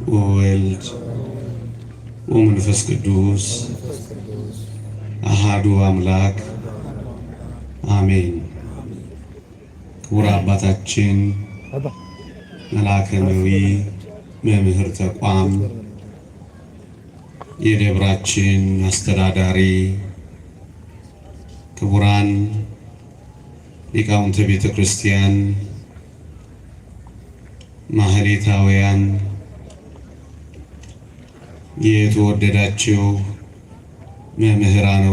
ወወልድ ወመንፈስ ቅዱስ አሃዱ አምላክ አሜን። ክቡር አባታችን መልአከ ነዊ መምህር ተቋም የደብራችን አስተዳዳሪ፣ ክቡራን ሊቃውንተ ቤተ ክርስቲያን፣ ማህሌታውያን፣ የተወደዳችሁ መምህራን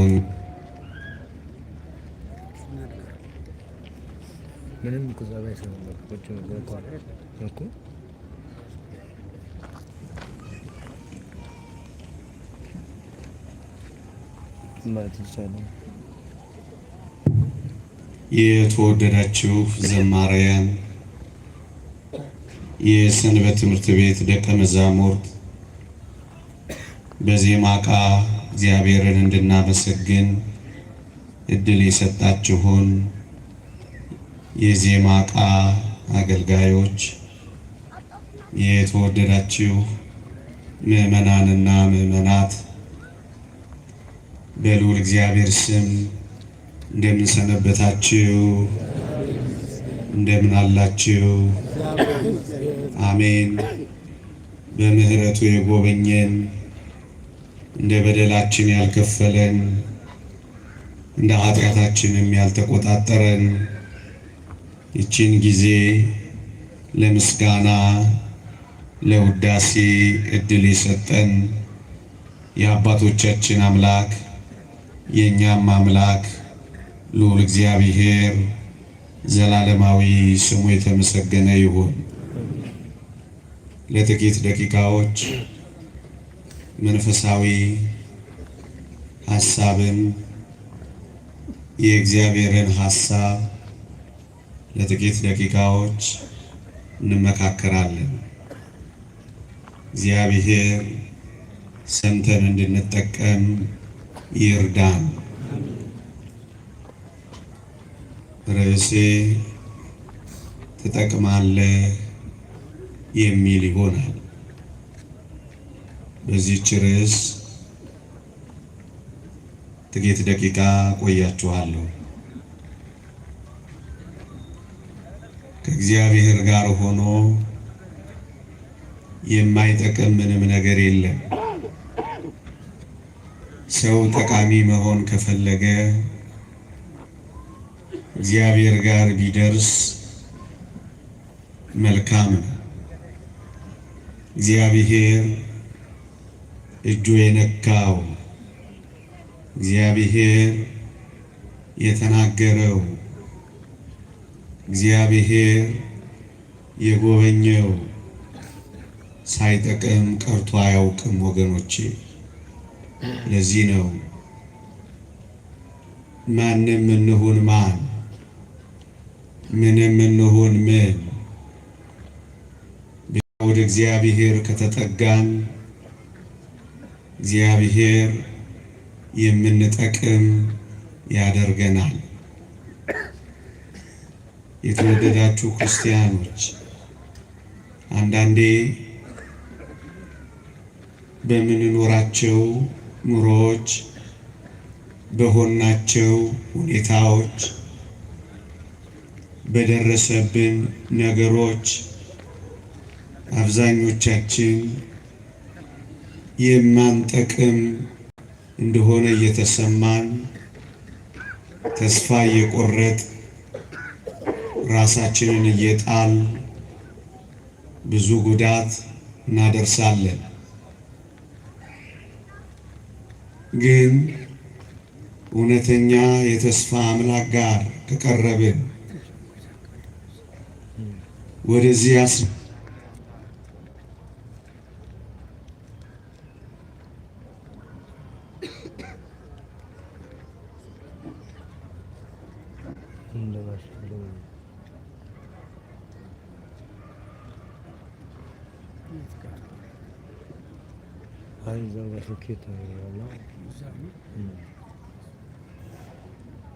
ምንም ኩዛባ ይሰማል ወጭ ወጣ እኮ ማለት ይቻላል። የተወደዳችሁ ዘማሪያን፣ የሰንበት ትምህርት ቤት ደቀ መዛሙርት፣ በዜማ ዕቃ እግዚአብሔርን እንድናመሰግን እድል የሰጣችሁን የዜማ ዕቃ አገልጋዮች፣ የተወደዳችሁ ምዕመናንና ምዕመናት በልዑል እግዚአብሔር ስም እንደምን ሰነበታችሁ? እንደምን አላችሁ? አሜን። በምህረቱ የጎበኘን እንደ በደላችን ያልከፈለን እንደ ኃጢአታችንም ያልተቆጣጠረን ይችን ጊዜ ለምስጋና ለውዳሴ እድል የሰጠን የአባቶቻችን አምላክ የእኛም አምላክ ልዑል እግዚአብሔር ዘላለማዊ ስሙ የተመሰገነ ይሁን። ለጥቂት ደቂቃዎች መንፈሳዊ ሐሳብን የእግዚአብሔርን ሐሳብ ለጥቂት ደቂቃዎች እንመካከራለን። እግዚአብሔር ሰምተን እንድንጠቀም ይርዳን። ርዕሴ ትጠቅማለህ የሚል ይሆናል። በዚህች ርዕስ ጥቂት ደቂቃ ቆያችኋለሁ። ከእግዚአብሔር ጋር ሆኖ የማይጠቅም ምንም ነገር የለም። ሰው ጠቃሚ መሆን ከፈለገ እግዚአብሔር ጋር ቢደርስ መልካም ነው። እግዚአብሔር እጁ የነካው፣ እግዚአብሔር የተናገረው፣ እግዚአብሔር የጎበኘው ሳይጠቅም ቀርቶ አያውቅም ወገኖቼ። ለዚህ ነው ማንም እንሁን ማን፣ ምንም እንሁን ምን ወደ እግዚአብሔር ከተጠጋን እግዚአብሔር የምንጠቅም ያደርገናል። የተወደዳችሁ ክርስቲያኖች፣ አንዳንዴ በምንኖራቸው ኑሮዎች፣ በሆናቸው ሁኔታዎች፣ በደረሰብን ነገሮች አብዛኞቻችን የማንጠቅም እንደሆነ እየተሰማን ተስፋ እየቆረጥ ራሳችንን እየጣል ብዙ ጉዳት እናደርሳለን። ግን እውነተኛ የተስፋ አምላክ ጋር ከቀረብን ወደዚያ Sokieta Allah.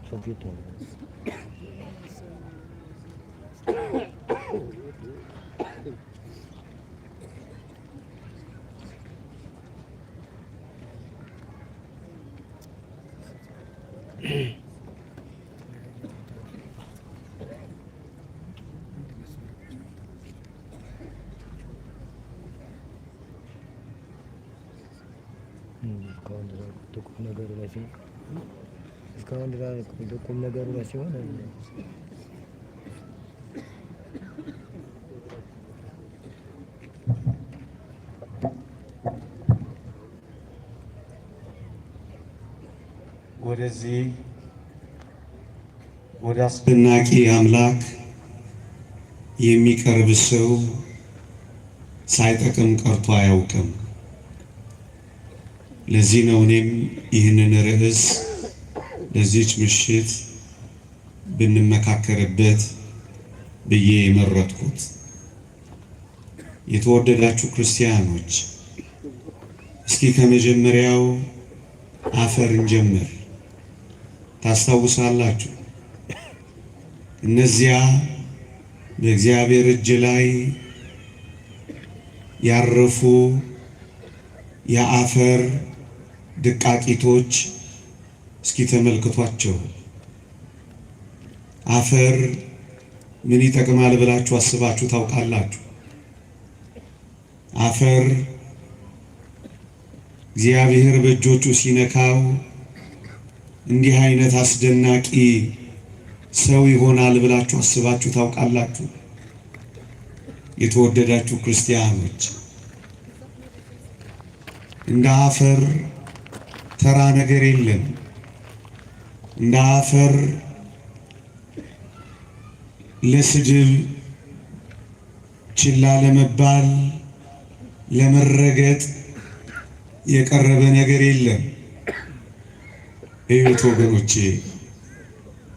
Sokieta. ቁም ነገሩ ላይ ሲሆን እስካሁን ድረስ ቁም ነገሩ ላይ ሲሆን ወደዚህ ወደ አስደናቂ አምላክ የሚቀርብ ሰው ሳይጠቅም ቀርቶ አያውቅም። ለዚህ ነው እኔም ይህንን ርዕስ ለዚች ምሽት ብንመካከርበት ብዬ የመረጥኩት። የተወደዳችሁ ክርስቲያኖች፣ እስኪ ከመጀመሪያው አፈር እንጀምር። ታስታውሳላችሁ? እነዚያ በእግዚአብሔር እጅ ላይ ያረፉ የአፈር ድቃቂቶች እስኪ ተመልክቷቸው። አፈር ምን ይጠቅማል ብላችሁ አስባችሁ ታውቃላችሁ? አፈር እግዚአብሔር በእጆቹ ሲነካው እንዲህ አይነት አስደናቂ ሰው ይሆናል ብላችሁ አስባችሁ ታውቃላችሁ? የተወደዳችሁ ክርስቲያኖች፣ እንደ አፈር ተራ ነገር የለም። እንደ አፈር ለስድብ ችላ ለመባል ለመረገጥ የቀረበ ነገር የለም። እዩት ወገኖቼ፣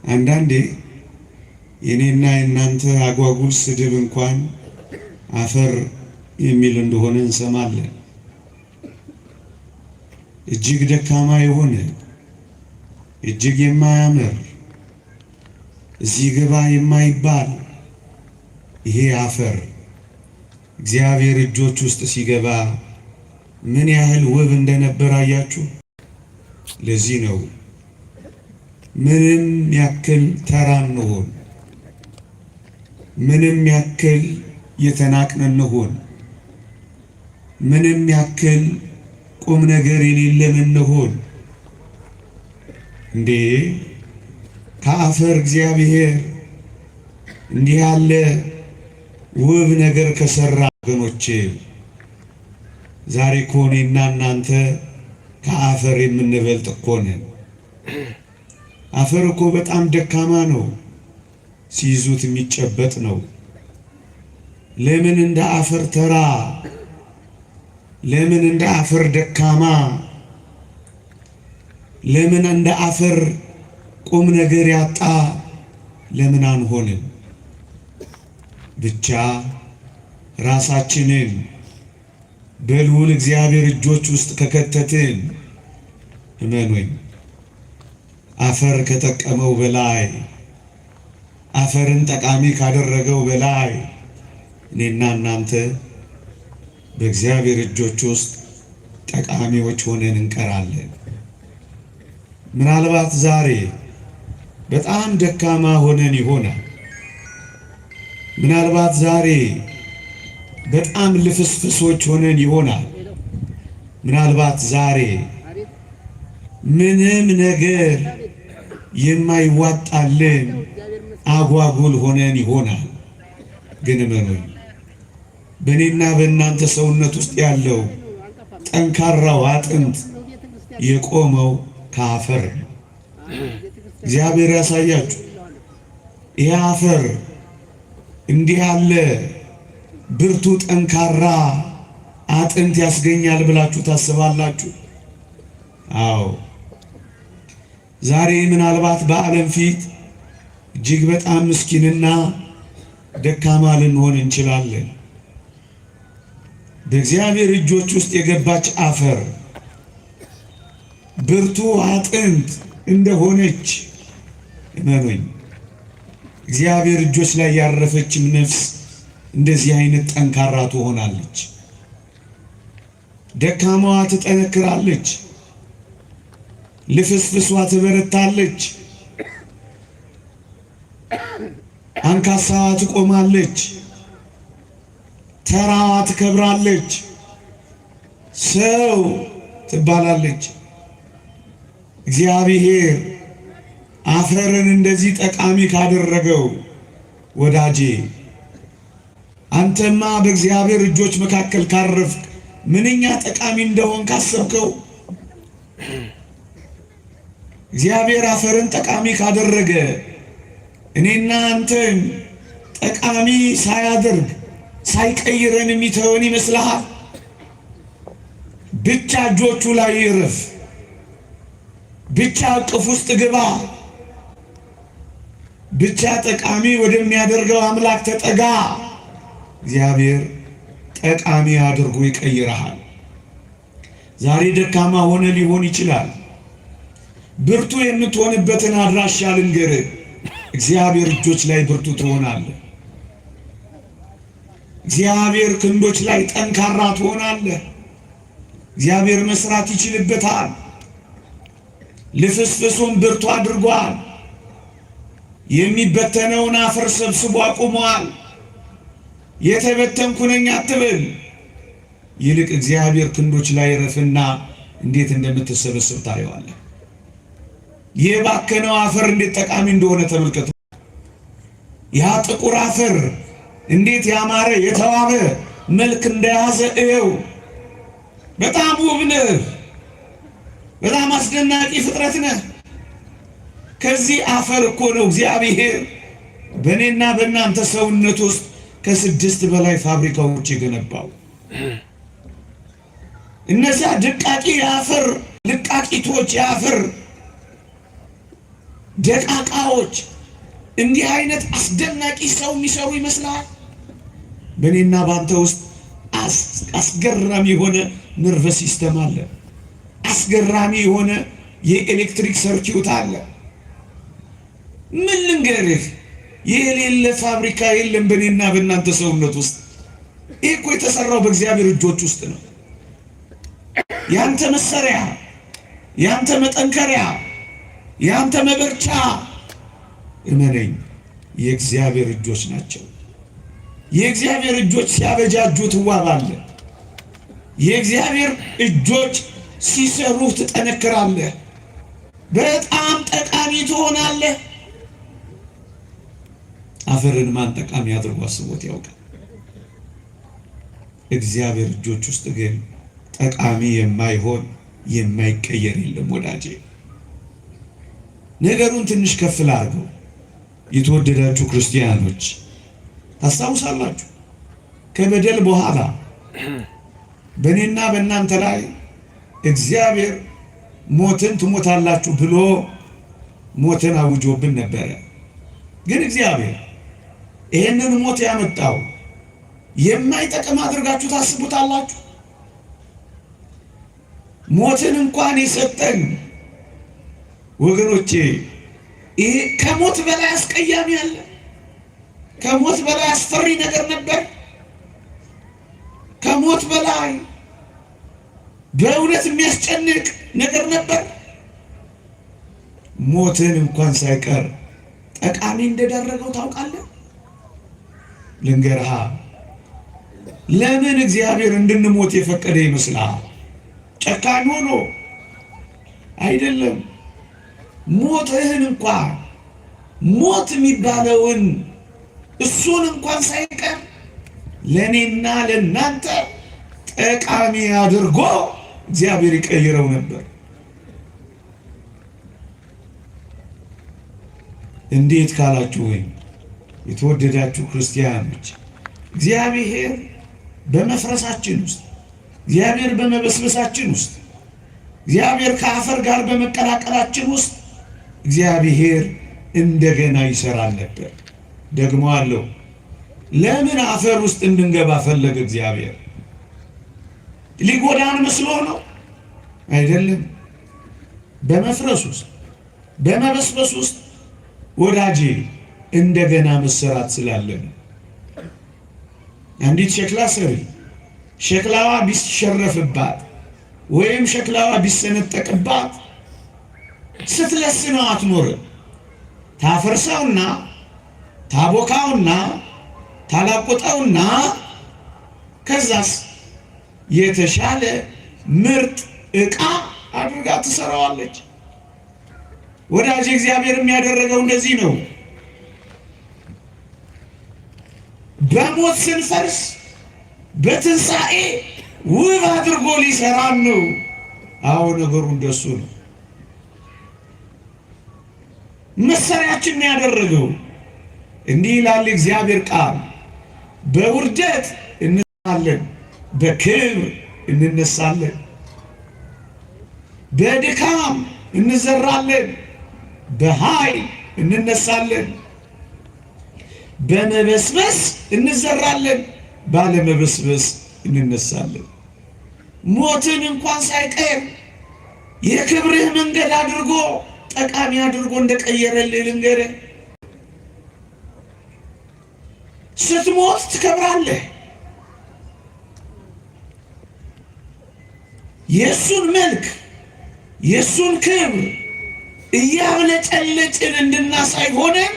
አንዳንዴ የኔና የእናንተ አጓጉል ስድብ እንኳን አፈር የሚል እንደሆነ እንሰማለን። እጅግ ደካማ የሆነ እጅግ የማያምር እዚህ ግባ የማይባል ይሄ አፈር እግዚአብሔር እጆች ውስጥ ሲገባ ምን ያህል ውብ እንደነበር አያችሁ? ለዚህ ነው ምንም ያክል ተራ እንሆን፣ ምንም ያክል የተናቅን እንሆን፣ ምንም ያክል ቁም ነገር የሌለን እንሆን፣ እንዴ ከአፈር እግዚአብሔር እንዲህ ያለ ውብ ነገር ከሰራ ወገኖቼ፣ ዛሬ እኮ እኔና እናንተ ከአፈር የምንበልጥ እኮ ነን። አፈር እኮ በጣም ደካማ ነው፣ ሲይዙት የሚጨበጥ ነው። ለምን እንደ አፈር ተራ፣ ለምን እንደ አፈር ደካማ፣ ለምን እንደ አፈር ቁም ነገር ያጣ ለምን አንሆንም? ብቻ ራሳችንን በልዑል እግዚአብሔር እጆች ውስጥ ከከተትን እመኑኝ፣ አፈር ከጠቀመው በላይ አፈርን ጠቃሚ ካደረገው በላይ እኔና እናንተ በእግዚአብሔር እጆች ውስጥ ጠቃሚዎች ሆነን እንቀራለን። ምናልባት ዛሬ በጣም ደካማ ሆነን ይሆናል። ምናልባት ዛሬ በጣም ልፍስፍሶች ሆነን ይሆናል። ምናልባት ዛሬ ምንም ነገር የማይዋጣልን አጓጉል ሆነን ይሆናል። ግን እመኑኝ፣ በእኔና በእናንተ ሰውነት ውስጥ ያለው ጠንካራው አጥንት የቆመው ከአፈር ነው። እግዚአብሔር ያሳያችሁ። ይህ አፈር እንዲህ ያለ ብርቱ ጠንካራ አጥንት ያስገኛል ብላችሁ ታስባላችሁ? አዎ። ዛሬ ምናልባት በዓለም ፊት እጅግ በጣም ምስኪንና ደካማ ልንሆን እንችላለን። በእግዚአብሔር እጆች ውስጥ የገባች አፈር ብርቱ አጥንት እንደሆነች እመኑኝ፣ እግዚአብሔር እጆች ላይ ያረፈችም ነፍስ እንደዚህ አይነት ጠንካራ ትሆናለች። ደካማዋ ትጠነክራለች፣ ልፍስፍሷ ትበረታለች፣ አንካሳዋ ትቆማለች፣ ተራዋ ትከብራለች፣ ሰው ትባላለች። እግዚአብሔር አፈርን እንደዚህ ጠቃሚ ካደረገው ወዳጄ አንተማ በእግዚአብሔር እጆች መካከል ካረፍክ ምንኛ ጠቃሚ እንደሆን ካሰብከው። እግዚአብሔር አፈርን ጠቃሚ ካደረገ እኔና አንተን ጠቃሚ ሳያደርግ ሳይቀይረን የሚተወን ይመስልሃል? ብቻ እጆቹ ላይ ይረፍ፣ ብቻ እቅፍ ውስጥ ግባ፣ ብቻ ጠቃሚ ወደሚያደርገው አምላክ ተጠጋ። እግዚአብሔር ጠቃሚ አድርጎ ይቀይረሃል። ዛሬ ደካማ ሆነ ሊሆን ይችላል። ብርቱ የምትሆንበትን አድራሻ ልንገርህ። እግዚአብሔር እጆች ላይ ብርቱ ትሆናለህ። እግዚአብሔር ክንዶች ላይ ጠንካራ ትሆናለህ። እግዚአብሔር መስራት ይችልበታል። ልፍስፍሱን ብርቱ አድርጓል። የሚበተነውን አፈር ሰብስቦ አቁሟል። የተበተንኩ ነኝ አትበል። ይልቅ እግዚአብሔር ክንዶች ላይ ረፍና እንዴት እንደምትሰበስብ ታየዋለህ። የባከነው አፈር እንዴት ጠቃሚ እንደሆነ ተመልከቱ። ያ ጥቁር አፈር እንዴት ያማረ የተዋበ መልክ እንደያዘ እየው። በጣም ውብ ነህ። በጣም አስደናቂ ፍጥረት ነህ። ከዚህ አፈር እኮ ነው እግዚአብሔር በእኔና በእናንተ ሰውነት ውስጥ ከ6 በላይ ፋብሪካዎች የገነባው። እነዚያ ደቃቂ የአፈር ልቃቂቶች፣ የአፈር ደቃቃዎች እንዲህ አይነት አስደናቂ ሰው የሚሰሩ ይመስላል? በእኔና በአንተ ውስጥ አስገራሚ የሆነ ነርቨስ ሲስተም አለ። አስገራሚ የሆነ የኤሌክትሪክ ሰርኪዩት አለ። ምን ልንገርህ፣ የሌለ ፋብሪካ የለም በእኔና በእናንተ ሰውነት ውስጥ። ይህ እኮ የተሰራው በእግዚአብሔር እጆች ውስጥ ነው። ያንተ መሰሪያ፣ ያንተ መጠንከሪያ፣ ያንተ መበርቻ እመነኝ የእግዚአብሔር እጆች ናቸው። የእግዚአብሔር እጆች ሲያበጃጁ ትዋባለህ። የእግዚአብሔር እጆች ሲሰሩ ትጠነክራለህ። በጣም ጠቃሚ ትሆናለህ። አፈርን ማን ጠቃሚ አድርጎ አስቦት ያውቃል? እግዚአብሔር እጆች ውስጥ ግን ጠቃሚ የማይሆን የማይቀየር የለም ወዳጄ። ነገሩን ትንሽ ከፍ ላድርገው። የተወደዳችሁ ክርስቲያኖች ታስታውሳላችሁ፣ ከበደል በኋላ በእኔና በእናንተ ላይ እግዚአብሔር ሞትን ትሞታላችሁ ብሎ ሞትን አውጆብን ነበረ። ግን እግዚአብሔር ይሄንን ሞት ያመጣው የማይጠቅም አድርጋችሁ ታስቡታላችሁ? ሞትን እንኳን የሰጠን ወገኖቼ፣ ይሄ ከሞት በላይ አስቀያሚ አለ? ከሞት በላይ አስፈሪ ነገር ነበር? ከሞት በላይ በእውነት የሚያስጨንቅ ነገር ነበር? ሞትን እንኳን ሳይቀር ጠቃሚ እንደዳረገው ታውቃለህ? ልንገርሃ፣ ለምን እግዚአብሔር እንድንሞት የፈቀደ ይመስልሃል? ጨካኝ ሆኖ አይደለም። ሞትህን እንኳን ሞት የሚባለውን እሱን እንኳን ሳይቀር ለእኔና ለእናንተ ጠቃሚ አድርጎ እግዚአብሔር ይቀይረው ነበር። እንዴት ካላችሁ ወይም የተወደዳችሁ ክርስቲያኖች፣ እግዚአብሔር በመፍረሳችን ውስጥ፣ እግዚአብሔር በመበስበሳችን ውስጥ፣ እግዚአብሔር ከአፈር ጋር በመቀላቀላችን ውስጥ እግዚአብሔር እንደገና ይሰራል ነበር። ደግሞ አለው። ለምን አፈር ውስጥ እንድንገባ ፈለገ እግዚአብሔር? ሊጎዳን መስሎ ነው? አይደለም። በመፍረስ ውስጥ በመበስበስ ውስጥ ወዳጄ እንደገና መሰራት ስላለን። አንዲት ሸክላ ሰሪ ሸክላዋ ቢሸረፍባት ወይም ሸክላዋ ቢሰነጠቅባት ስትለስነው አትኖርም። ታፈርሰውና ታቦካውና ታላቁጠውና ከዛስ የተሻለ ምርጥ ዕቃ አድርጋ ትሰራዋለች። ወዳጅ እግዚአብሔር የሚያደረገው እንደዚህ ነው። በሞት ስንፈርስ በትንሣኤ ውብ አድርጎ ሊሰራን ነው። አዎ ነገሩ እንደሱ ነው። መሰሪያችን ያደረገው እንዲህ ይላል እግዚአብሔር ቃል፣ በውርደት እንነሳለን፣ በክብር እንነሳለን፣ በድካም እንዘራለን፣ በኃይል እንነሳለን፣ በመበስበስ እንዘራለን፣ ባለመበስበስ እንነሳለን። ሞትን እንኳን ሳይቀር የክብርህ መንገድ አድርጎ ጠቃሚ አድርጎ እንደቀየረልህ ልንገርህ። ስትሞት ትከብራለህ። የእሱን መልክ የእሱን ክብር እያብለጨለጭን እንድናሳይ ሆነን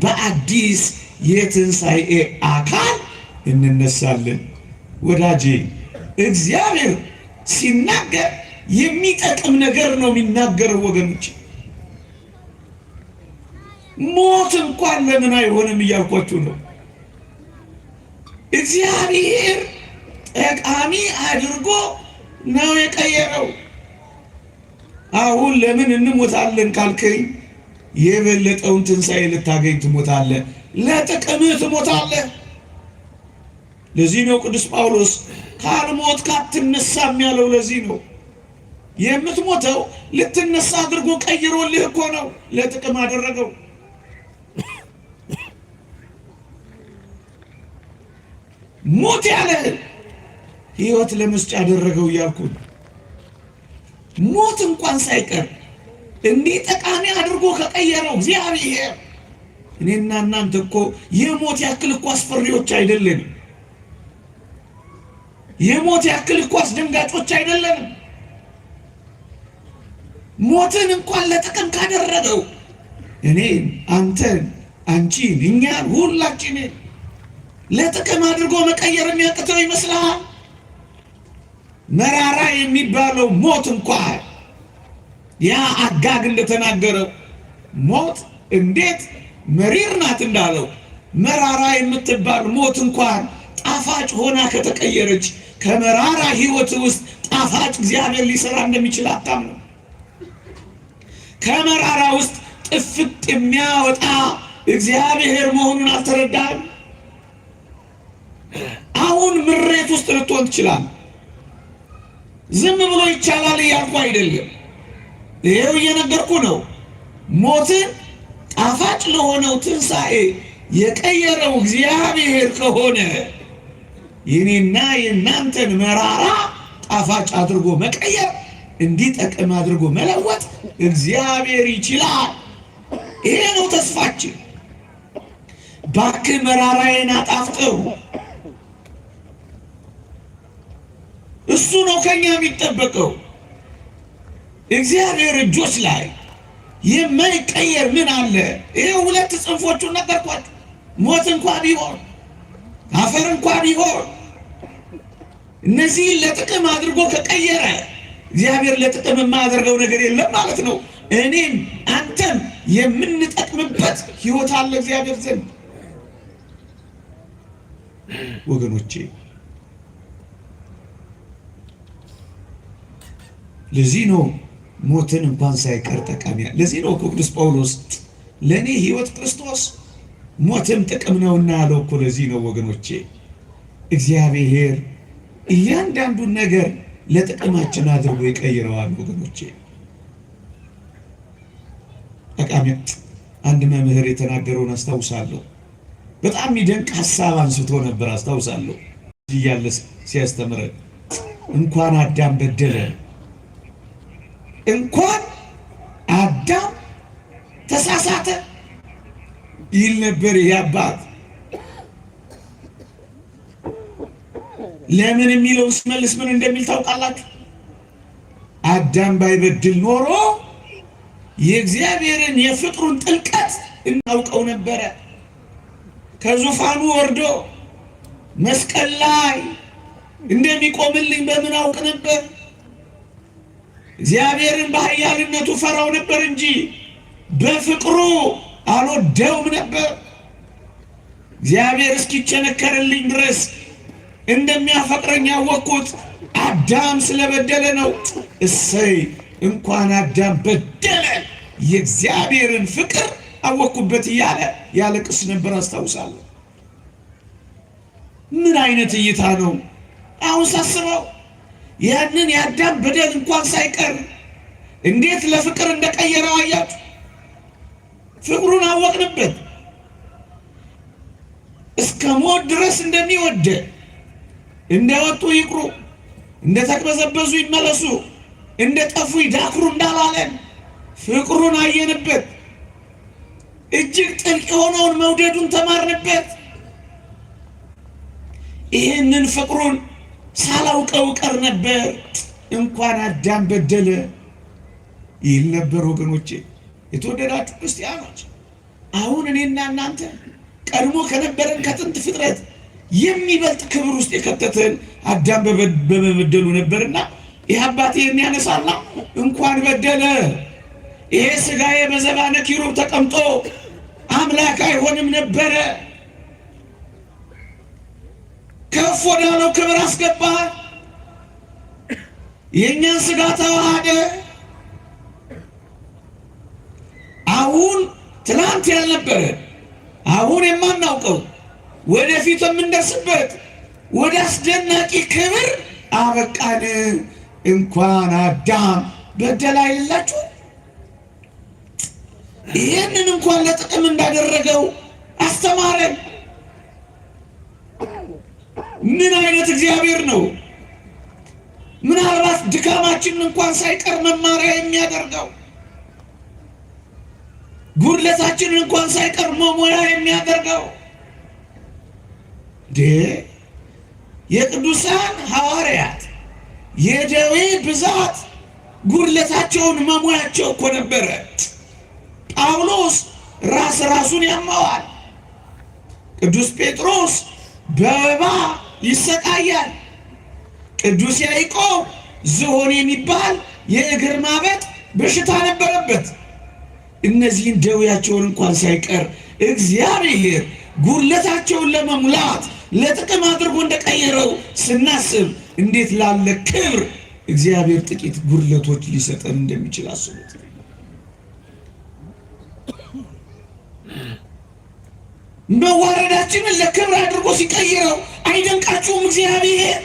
በአዲስ የትንሣኤ አካል እንነሳለን። ወዳጄ እግዚአብሔር ሲናገር የሚጠቅም ነገር ነው የሚናገረው ወገኖች። ሞት እንኳን ለምን አይሆንም እያልኳችሁ ነው። እግዚአብሔር ጠቃሚ አድርጎ ነው የቀየረው። አሁን ለምን እንሞታለን ካልከኝ የበለጠውን ትንሣኤ ልታገኝ ትሞታለህ። ለጥቅምህ ትሞታለህ። ለዚህ ነው ቅዱስ ጳውሎስ ካልሞትክ አትነሳም ያለው። ለዚህ ነው የምትሞተው ልትነሳ አድርጎ ቀይሮልህ እኮ ነው። ለጥቅም አደረገው። ሞት ያለህን ሕይወት ለመስጫ አደረገው እያልኩ ሞት እንኳን ሳይቀር እንዲህ ጠቃሚ አድርጎ ከቀየረው እግዚአብሔር እኔና እናንተ እኮ የሞት ያክል እኮ አስፈሪዎች አይደለንም። የሞት ያክል እኮ አስደንጋጮች አይደለንም። ሞትን እንኳን ለጥቅም ካደረገው እኔን፣ አንተን፣ አንቺን፣ እኛን ሁላችንን ለጥቅም አድርጎ መቀየር የሚያቅተው ይመስልሃል? መራራ የሚባለው ሞት እንኳን ያ አጋግ እንደተናገረው ሞት እንዴት መሪር ናት እንዳለው መራራ የምትባል ሞት እንኳን ጣፋጭ ሆና ከተቀየረች ከመራራ ሕይወት ውስጥ ጣፋጭ እግዚአብሔር ሊሰራ እንደሚችል አታምነው? ከመራራ ውስጥ ጥፍጥ የሚያወጣ እግዚአብሔር መሆኑን አልተረዳህም? አሁን ምሬት ውስጥ ልትሆን ትችላለህ። ዝም ብሎ ይቻላል እያልኩ አይደለም። ይሄው እየነገርኩ ነው። ሞትን ጣፋጭ ለሆነው ትንሣኤ የቀየረው እግዚአብሔር ከሆነ የኔና የእናንተን መራራ ጣፋጭ አድርጎ መቀየር፣ እንዲጠቅም አድርጎ መለወጥ እግዚአብሔር ይችላል። ይሄ ነው ተስፋችን። ባክህ መራራዬን አጣፍጠው። እሱ ነው ከኛ የሚጠበቀው። እግዚአብሔር እጆች ላይ የማይቀየር ምን አለ? ይሄ ሁለት ጽንፎቹን ነገርኳችሁ። ሞት እንኳ ቢሆን አፈር እንኳ ቢሆን እነዚህን ለጥቅም አድርጎ ከቀየረ እግዚአብሔር ለጥቅም የማያደርገው ነገር የለም ማለት ነው። እኔም አንተም የምንጠቅምበት ሕይወት አለ እግዚአብሔር ዘንድ ወገኖቼ። ለዚህ ነው ሞትን እንኳን ሳይቀር ጠቃሚ። ለዚህ ነው ቅዱስ ጳውሎስ ለእኔ ሕይወት ክርስቶስ ሞትም ጥቅም ነውና ያለው እኮ። ለዚህ ነው ወገኖቼ እግዚአብሔር እያንዳንዱን ነገር ለጥቅማችን አድርጎ ይቀይረዋል ወገኖቼ። ጠቃሚ አንድ መምህር የተናገረውን አስታውሳለሁ። በጣም የሚደንቅ ሐሳብ አንስቶ ነበር አስታውሳለሁ። እያለ ሲያስተምረን እንኳን አዳም በደለ፣ እንኳን አዳም ተሳሳተ ይል ነበር ይህ አባት። ለምን የሚለው ስመልስ ምን እንደሚል ታውቃላችሁ? አዳም ባይበድል ኖሮ የእግዚአብሔርን የፍጥሩን ጥልቀት እናውቀው ነበረ። ከዙፋኑ ወርዶ መስቀል ላይ እንደሚቆምልኝ በምን አውቅ ነበር? እግዚአብሔርን በኃያልነቱ ፈራው ነበር እንጂ በፍቅሩ አልወደውም ነበር። እግዚአብሔር እስኪቸነከርልኝ ድረስ እንደሚያፈቅረኝ ያወቅኩት አዳም ስለበደለ ነው። እሰይ እንኳን አዳም በደለ የእግዚአብሔርን ፍቅር አወቅኩበት እያለ ያለቅስ ነበር አስታውሳለሁ። ምን አይነት እይታ ነው! አሁን ሳስበው ያንን የአዳም በደል እንኳን ሳይቀር እንዴት ለፍቅር እንደቀየረው አያችሁ። ፍቅሩን አወቅንበት። እስከ ሞት ድረስ እንደሚወደ እንደወጡ ይቅሩ፣ እንደተቅበዘበዙ ይመለሱ፣ እንደጠፉ ይዳክሩ እንዳላለን ፍቅሩን አየንበት። እጅግ ጥልቅ የሆነውን መውደዱን ተማርንበት። ይህንን ፍቅሩን ሳላውቀው ቀር ነበር። እንኳን አዳም በደለ ይል ነበር። ወገኖቼ የተወደዳችሁ ክርስቲያኖች፣ አሁን እኔና እናንተ ቀድሞ ከነበረን ከጥንት ፍጥረት የሚበልጥ ክብር ውስጥ የከተተን አዳም በመበደሉ ነበርና ይህ አባቴ የሚያነሳና እንኳን በደለ ይሄ ስጋዬ በዘባነ ኪሩብ ተቀምጦ አምላክ አይሆንም ነበረ። ከፍ ወዳለው ክብር አስገባ። የእኛን ስጋ ተዋሃደ። አሁን ትናንት ያልነበረ አሁን የማናውቀው ወደፊት የምንደርስበት ወደ አስደናቂ ክብር አበቃን። እንኳን አዳም በደለ አይደላችሁ። ይህንን እንኳን ለጥቅም እንዳደረገው አስተማረን። ምን አይነት እግዚአብሔር ነው! ምናልባት ድካማችንን እንኳን ሳይቀር መማሪያ የሚያደርገው፣ ጉድለታችንን እንኳን ሳይቀር መሞያ የሚያደርገው የቅዱሳን ሐዋርያት የደዌ ብዛት ጉድለታቸውን መሙያቸው እኮ ነበረ። ጳውሎስ ራሱን ያመዋል። ቅዱስ ጴጥሮስ በወባ ይሰቃያል። ቅዱስ ያዕቆብ ዝሆን የሚባል የእግር ማበጥ በሽታ ነበረበት። እነዚህን ደዌያቸውን እንኳን ሳይቀር እግዚአብሔር ጉድለታቸውን ለመሙላት ለጥቅም አድርጎ እንደቀየረው ስናስብ እንዴት ላለ ክብር እግዚአብሔር ጥቂት ጉድለቶች ሊሰጠን እንደሚችል አስቡት። መዋረዳችንን ለክብር አድርጎ ሲቀይረው አይደንቃችሁም? እግዚአብሔር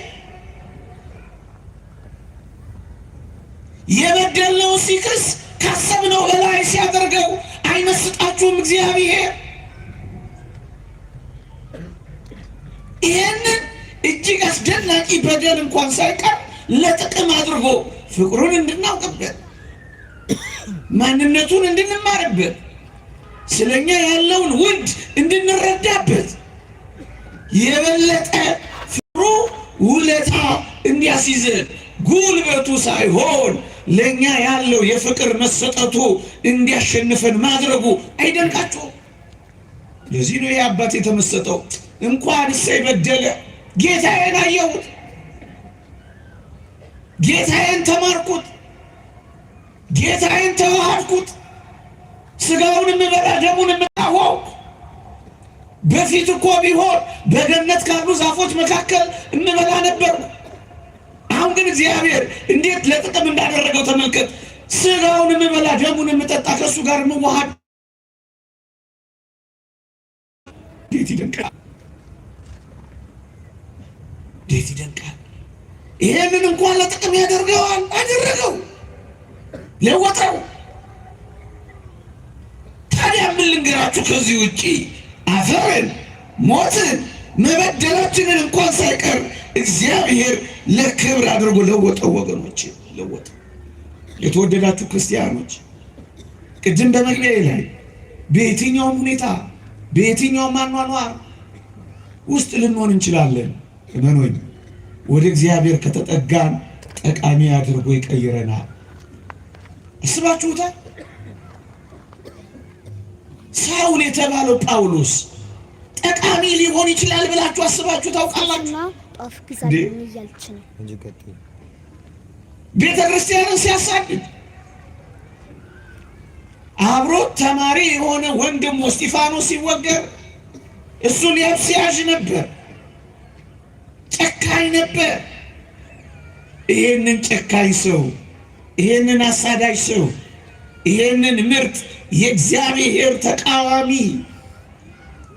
የበደልነው ሲክስ ካሰብነው በላይ ሲያደርገው አይመስጣችሁም? እግዚአብሔር ይህንን እጅግ አስደናቂ በደል እንኳን ሳይቀር ለጥቅም አድርጎ ፍቅሩን እንድናውቅበት፣ ማንነቱን እንድንማርበት፣ ስለኛ ያለውን ውድ እንድንረዳበት፣ የበለጠ ፍቅሩ ውለታ እንዲያስይዘን ጉልበቱ ሳይሆን ለኛ ያለው የፍቅር መሰጠቱ እንዲያሸንፈን ማድረጉ አይደንቃችሁም? ለዚህ ነው ይህ አባት የተመሰጠው። እንኳን እሰይ በደለ፣ ጌታዬን አየሁት፣ ጌታዬን ተማርኩት፣ ጌታዬን ተዋሃድኩት፣ ስጋውን የምበላ ደሙን የምታወቅ። በፊት እኮ ቢሆን በገነት ካሉ ዛፎች መካከል እንበላ ነበር። አሁን ግን እግዚአብሔር እንዴት ለጥቅም እንዳደረገው ተመልከት። ስጋውን የምበላ ደሙን የምጠጣ ከእሱ ጋር የምዋሃድ እንዴት ይደንቃል! እንዴት ይደንቃል! ይሄንን እንኳን ለጥቅም ያደርገዋል፣ አደረገው፣ ለወጠው። ታዲያ ምን ልንገራችሁ? ከዚህ ውጪ አፈርን፣ ሞትን፣ መበደላችንን እንኳን ሳይቀር እግዚአብሔር ለክብር አድርጎ ለወጠው። ወገኖች ለወጠው። የተወደዳችሁ ክርስቲያኖች፣ ቅድም በመግቢያ ላይ በየትኛውም ሁኔታ በየትኛውም አኗኗር ውስጥ ልንሆን እንችላለን። እመኖኝ፣ ወደ እግዚአብሔር ከተጠጋን ጠቃሚ አድርጎ ይቀይረናል። አስባችሁታል? ሳውል የተባለው ጳውሎስ ጠቃሚ ሊሆን ይችላል ብላችሁ አስባችሁ ታውቃላችሁ? ቤተ ክርስቲያንን ሲያሳድድ አብሮት ተማሪ የሆነ ወንድሙ እስጢፋኖስ ሲወገር እሱ ሊያብስ ያዥ ነበር፣ ጨካኝ ነበር። ይሄንን ጨካኝ ሰው፣ ይሄንን አሳዳጅ ሰው፣ ይሄንን ምርጥ የእግዚአብሔር ተቃዋሚ፣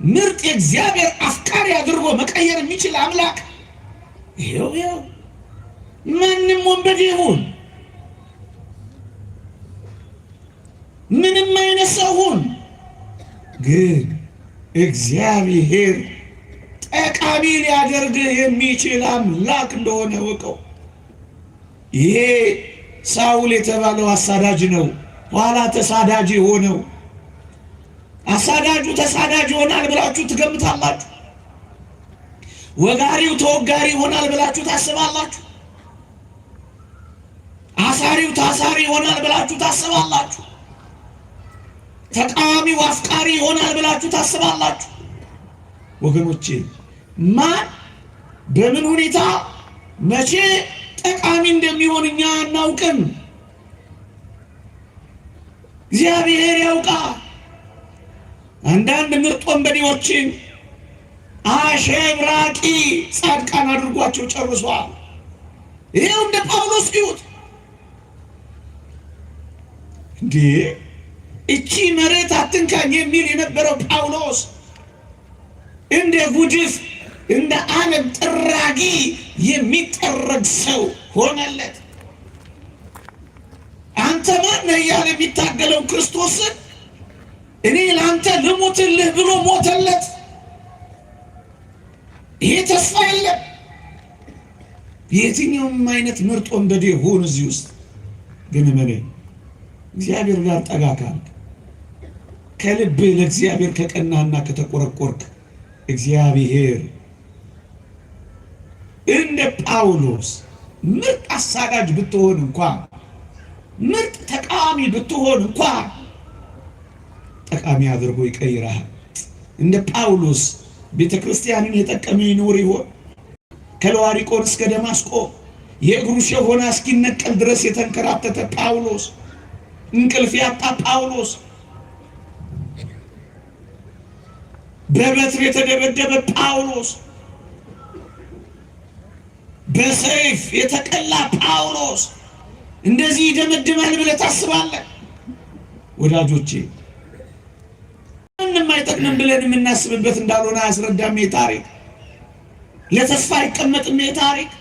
ምርጥ የእግዚአብሔር አፍቃሪ አድርጎ መቀየር የሚችል አምላክ ይኸው ማንም ወንበዴ ይሁን፣ ምንም አይነት ሰው ሁን፣ ግን እግዚአብሔር ጠቃሚ ሊያደርግ የሚችል አምላክ እንደሆነ ወቀው። ይሄ ሳውል የተባለው አሳዳጅ ነው፣ ኋላ ተሳዳጅ የሆነው። አሳዳጁ ተሳዳጅ ይሆናል ብላችሁ ትገምታላችሁ? ወጋሪው ተወጋሪ ይሆናል ብላችሁ ታስባላችሁ? አሳሪው ታሳሪ ይሆናል ብላችሁ ታስባላችሁ? ተቃዋሚው አፍቃሪ ይሆናል ብላችሁ ታስባላችሁ? ወገኖቼ ማን በምን ሁኔታ መቼ ጠቃሚ እንደሚሆን እኛ አናውቅም። እግዚአብሔር ያውቃል። አንዳንድ ምርጥ ወንበዴዎችን አሸብራቂ ጻድቃን አድርጓቸው ጨርሷል። ይሄው እንደ ጳውሎስ ይሁት እንዴ! እቺ መሬት አትንካኝ የሚል የነበረው ጳውሎስ እንደ ጉድፍ እንደ ዓለም ጥራጊ የሚጠረግ ሰው ሆነለት። አንተ ማን ነህ እያለ የሚታገለው ክርስቶስን እኔ ለአንተ ልሙትልህ ብሎ ሞተለት። ይሄ ተስፋ የለም። የትኛውም አይነት ምርጥ ወንበዴ ሆን እዚህ ውስጥ ግን እግዚአብሔር ጋር ጠጋ ካልክ፣ ከልብ ለእግዚአብሔር ከቀናና ከተቆረቆርክ እግዚአብሔር እንደ ጳውሎስ ምርጥ አሳዳጅ ብትሆን እንኳን፣ ምርጥ ተቃዋሚ ብትሆን እንኳን ጠቃሚ አድርጎ ይቀይራል። እንደ ጳውሎስ ቤተ ክርስቲያንን የጠቀመ ይኖር ይሆን? ከለዋሪቆን እስከ ደማስቆ የእግሩ ሸሆና እስኪነቀል ድረስ የተንከራተተ ጳውሎስ፣ እንቅልፍ ያጣ ጳውሎስ፣ በበትር የተደበደበ ጳውሎስ፣ በሰይፍ የተቀላ ጳውሎስ እንደዚህ ይደመድማል ብለህ ታስባለህ? ወዳጆቼ ምንም አይጠቅምም ብለን የምናስብበት እንዳልሆነ አያስረዳም። የታሪክ ለተስፋ አይቀመጥም። የታሪክ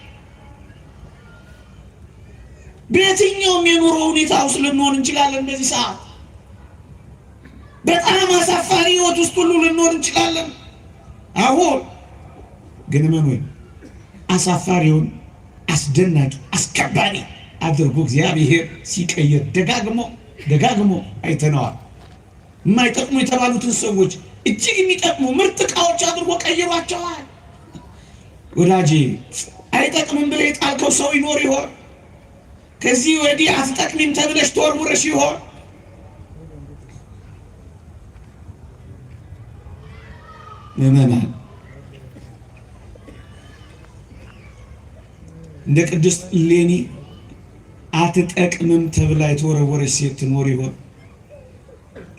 በየትኛውም የኑሮ ሁኔታ ውስጥ ልንሆን እንችላለን። በዚህ ሰዓት በጣም አሳፋሪ ህይወት ውስጥ ሁሉ ልንሆን እንችላለን። አሁን ግን አሳፋሪውን አስደናቂ አስከባሪ አድርጎ እግዚአብሔር ሲቀየር ደጋግሞ አይተነዋል። የማይጠቅሙ የተባሉትን ሰዎች እጅግ የሚጠቅሙ ምርጥ ዕቃዎች አድርጎ ቀይሯቸዋል። ወዳጄ አይጠቅምም ብለህ የጣልከው ሰው ይኖር ይሆን? ከዚህ ወዲህ አትጠቅሚም ተብለሽ ተወርውረሽ ይሆን? ምዕመናን እንደ ቅድስት እሌኒ አትጠቅምም ተብላ የተወረወረች ሴት ትኖር ይሆን?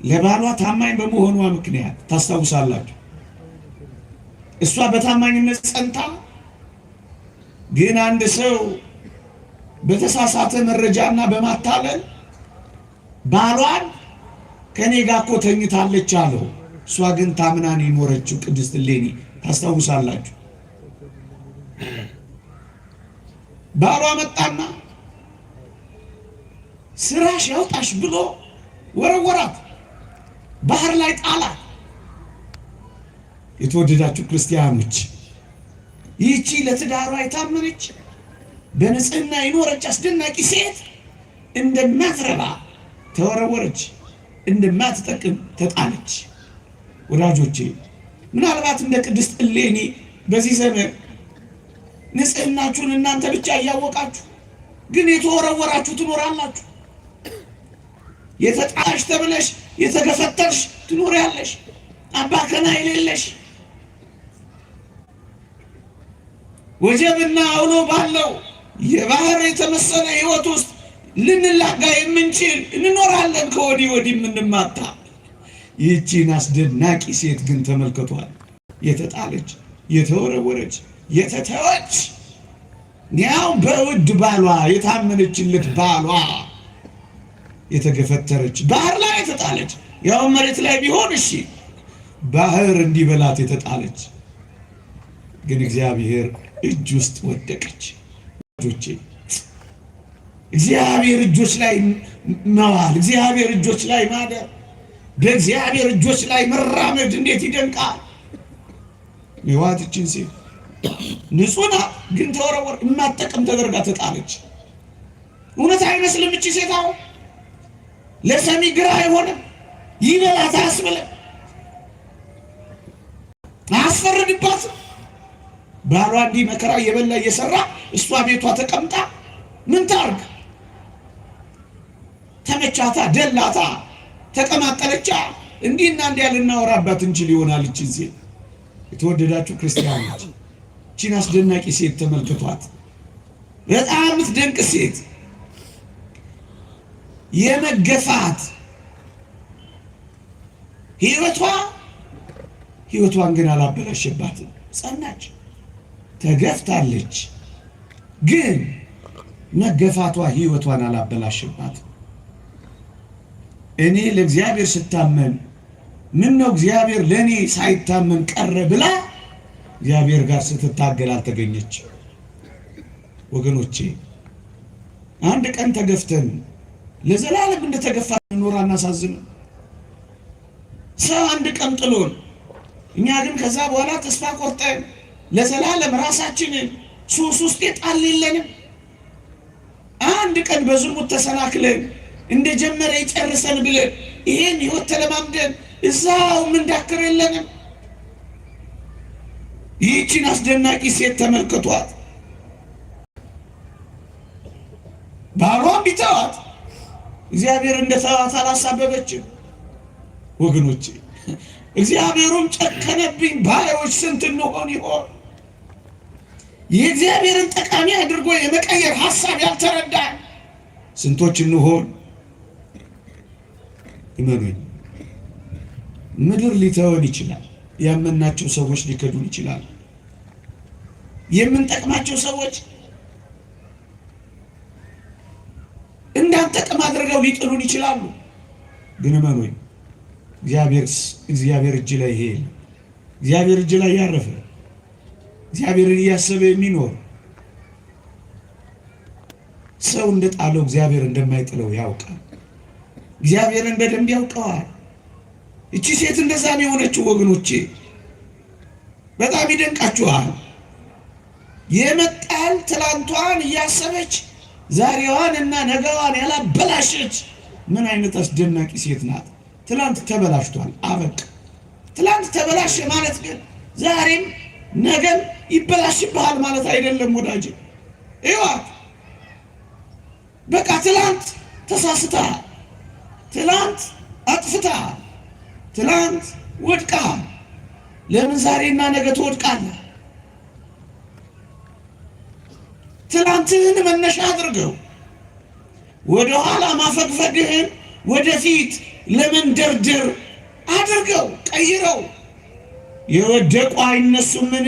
ለባሏ ታማኝ በመሆኗ ምክንያት ታስታውሳላችሁ። እሷ በታማኝነት ጸንታ፣ ግን አንድ ሰው በተሳሳተ መረጃና በማታለል ባሏን ከኔ ጋር እኮ ተኝታለች አለው። እሷ ግን ታምናን የኖረችው ቅድስት እሌኒ ታስታውሳላችሁ። ባሏ መጣና ስራሽ ያውጣሽ ብሎ ወረወራት፣ ባህር ላይ ጣላት። የተወደዳችሁ ክርስቲያኖች ይህቺ ለትዳሯ የታመነች በንጽህና የኖረች አስደናቂ ሴት እንደማትረባ ተወረወረች፣ እንደማትጠቅም ተጣለች። ወዳጆቼ ምናልባት እንደ ቅድስት እሌኒ በዚህ ዘመን ንጽህናችሁን እናንተ ብቻ እያወቃችሁ ግን የተወረወራችሁ ትኖራላችሁ። የተጣላሽ ተብለሽ የተገፈተርሽ ትኖሪያለሽ። አባከና የሌለሽ ወጀብና አውሎ ባለው የባህር የተመሰለ ህይወት ውስጥ ልንላጋ የምንችል እንኖራለን፣ ከወዲህ ወዲህ የምንማታ። ይህቺን አስደናቂ ሴት ግን ተመልከቷል። የተጣለች፣ የተወረወረች፣ የተተወች፣ ያው በውድ ባሏ የታመነችለት ባሏ የተገፈተረች፣ ባህር ላይ የተጣለች፣ ያው መሬት ላይ ቢሆን እሺ ባህር እንዲበላት የተጣለች፣ ግን እግዚአብሔር እጅ ውስጥ ወደቀች። ልጆቼ እግዚአብሔር እጆች ላይ መዋል፣ እግዚአብሔር እጆች ላይ ማደር፣ በእግዚአብሔር እጆች ላይ መራመድ እንዴት ይደንቃል! ይዋትችን ሴት ንጹህ ናት፣ ግን ተወረወር የማትጠቅም ተደርጋ ተጣለች። እውነት አይመስልም? እቺ ሴት አሁን ለሰሚ ግራ አይሆንም፣ ይበላት አያስብልም፣ አያስፈርድባትም። ባሏ እንዲህ መከራ እየበላ እየሰራ እሷ ቤቷ ተቀምጣ ምን ታርግ? ተመቻታ፣ ደላታ፣ ተቀማጠለቻ። እንዲህና እንዲያ ልናወራባት እንችል ይሆናል። እቺ ሴት የተወደዳችሁ ክርስቲያኖች እቺን አስደናቂ ሴት ተመልክቷት። በጣም የምትደንቅ ሴት፣ የመገፋት ህይወቷን ግን አላበላሸባትም። ጸናች፣ ተገፍታለች፣ ግን መገፋቷ ህይወቷን አላበላሸባትም። እኔ ለእግዚአብሔር ስታመን ምን ነው እግዚአብሔር ለኔ ሳይታመን ቀረ ብላ እግዚአብሔር ጋር ስትታገል አልተገኘች። ወገኖቼ አንድ ቀን ተገፍተን ለዘላለም እንደተገፋ ኖር አናሳዝን። ሰው አንድ ቀን ጥሎን፣ እኛ ግን ከዛ በኋላ ተስፋ ቆርጠን ለዘላለም ራሳችንን ሱስ ውስጥ የጣል የለንም። አንድ ቀን በዝሙት ተሰናክለን እንደጀመረ ይጨርሰን ብለን ይሄን ህይወት ተለማምደን እዛው ምንዳክር የለንም። ይህችን አስደናቂ ሴት ተመልክቷት። ባሏን ቢተዋት እግዚአብሔር እንደተዋት አላሳበበችም። ወገኖቼ እግዚአብሔሩም ጨከነብኝ ባዮች ስንት እንሆን ይሆን? የእግዚአብሔርን ጠቃሚ አድርጎ የመቀየር ሐሳብ ያልተረዳ ስንቶች እንሆን? እመኑኝ፣ ምድር ሊተወን ይችላል። ያመናቸው ሰዎች ሊከዱን ይችላል። የምንጠቅማቸው ሰዎች እንዳንጠቅም አድርገው ሊጥሉን ይችላሉ። ግን እመኑኝ፣ እግዚአብሔር እጅ ላይ ይሄ እግዚአብሔር እጅ ላይ ያረፈ እግዚአብሔርን እያሰበ የሚኖር ሰው እንደጣለው እግዚአብሔር እንደማይጥለው ያውቃል። እግዚአብሔርን በደንብ ያውቀዋል። እቺ ሴት እንደዛ ነው የሆነችው። ወገኖቼ በጣም ይደንቃችኋል። የመጣል ትላንቷን እያሰበች ዛሬዋን እና ነገዋን ያላበላሸች ምን አይነት አስደናቂ ሴት ናት! ትላንት ተበላሽቷል፣ አበቃ። ትላንት ተበላሸ ማለት ግን ዛሬም ነገም ይበላሽብሃል ማለት አይደለም ወዳጅ። ይዋት በቃ ትላንት ተሳስተሃል፣ ትላንት አጥፍተሃል፣ ትላንት ወድቀሃል። ለምን ዛሬና ነገ ትወድቃለህ? ትላንትህን መነሻ አድርገው ወደ ኋላ ማፈግፈግህን ወደፊት ለመንደርደር አድርገው፣ ቀይረው። የወደቁ አይነሱምን?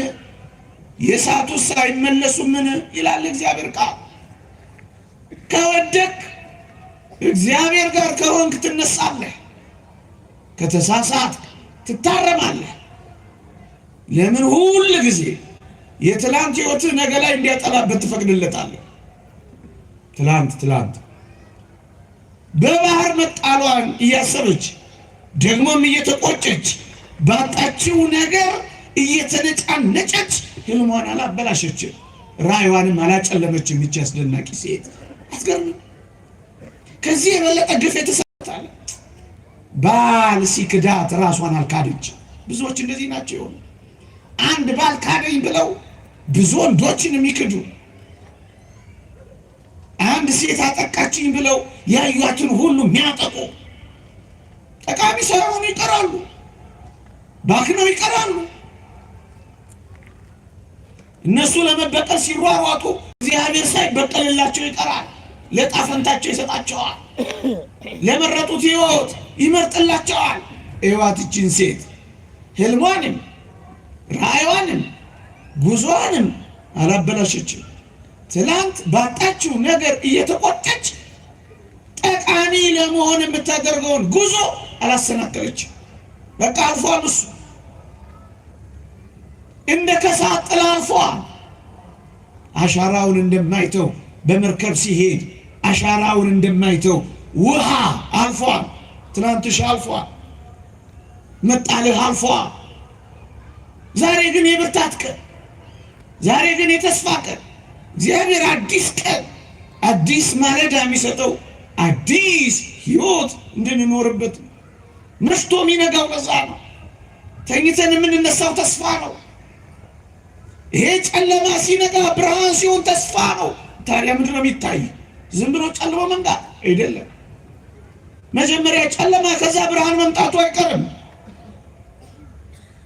የሳቱስ አይመለሱምን? ይላል እግዚአብሔር ቃል። ከወደቅ እግዚአብሔር ጋር ከሆንክ ትነሳለህ፣ ከተሳሳት ትታረማለህ። ለምን ሁል ጊዜ የትላንት ህይወትህ ነገ ላይ እንዲያጠላበት ትፈቅድለታለህ? ትላንት በባህር መጣሏን እያሰበች ደግሞም እየተቆጨች ባጣችው ነገር እየተነጫነጨች ህልሟን አላበላሸችም፣ ራዕይዋንም አላጨለመችም። ይህች አስደናቂ ሴት አትገርምም? ከዚህ የበለጠ ግፍ የተሰጣለ ባል ሲክዳት ራሷን አልካደች። ብዙዎች እንደዚህ ናቸው የሆኑ። አንድ ባል ካደኝ ብለው ብዙ ወንዶችን የሚክዱ፣ አንድ ሴት አጠቃችኝ ብለው ያዩትን ሁሉ የሚያጠቁ፣ ጠቃሚ ሳይሆኑ ይቀራሉ፣ ባክነው ይቀራሉ። እነሱ ለመበቀል ሲሯሯጡ እግዚአብሔር ሳይበቀልላቸው ይቀራል። ለጣፈንታቸው ይሰጣቸዋል። ለመረጡት ሕይወት ይመርጥላቸዋል። እዋት እችን ሴት ህልሟንም ራእይዋንም ጉዞዋንም አላበላሸችም። ትላንት ባጣችው ነገር እየተቆጨች ጠቃሚ ለመሆን የምታደርገውን ጉዞ አላሰናከለችም። በቃ አልፏል። እሱ እንደ ከሳት ጥላ አልፏል። አሻራውን እንደማይተው በመርከብ ሲሄድ አሻራውን እንደማይተው ውሃ አልፏል። ትናንትሽ አልፏል። መጣልህ አልፏል። ዛሬ ግን የብርታት ቀን፣ ዛሬ ግን የተስፋ ቀን፣ እግዚአብሔር አዲስ ቀን አዲስ ማለዳ የሚሰጠው አዲስ ህይወት እንድንኖርበት። መሽቶ የሚነጋው ለዛ ነው። ተኝተን የምንነሳው ተስፋ ነው። ይሄ ጨለማ ሲነጋ ብርሃን ሲሆን ተስፋ ነው። ታዲያ ምንድን ነው የሚታይ? ዝም ብሎ ጨለማ መንጋት አይደለም። መጀመሪያ ጨለማ፣ ከዛ ብርሃን መምጣቱ አይቀርም።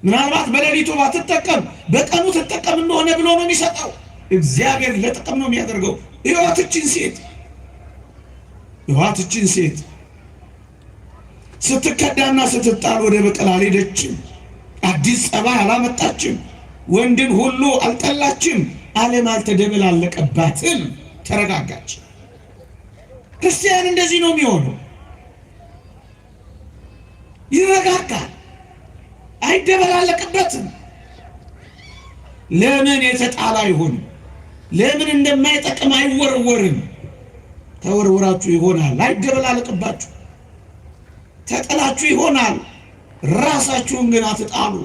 ምናልባት በሌሊቱ ባትጠቀም በቀኑ ትጠቀም እንደሆነ ብሎ ነው የሚሰጠው። እግዚአብሔር ለጥቅም ነው የሚያደርገው። እዋትችን ሴት ስትከዳና ስትጣል ወደ በቀል አልሄደችም። አዲስ ጸባይ አላመጣችም። ወንድን ሁሉ አልጠላችም። ዓለም አልተደበላለቀባትም። ተረጋጋች። ክርስቲያን እንደዚህ ነው የሚሆነው። ይረጋጋል፣ አይደበላለቅበትም። ለምን የተጣላ አይሆንም? ለምን እንደማይጠቅም አይወረወርም? ተወርወራችሁ ይሆናል፣ አይደበላለቅባችሁ። ተጠላችሁ ይሆናል፣ ራሳችሁን ግን አትጣሉ።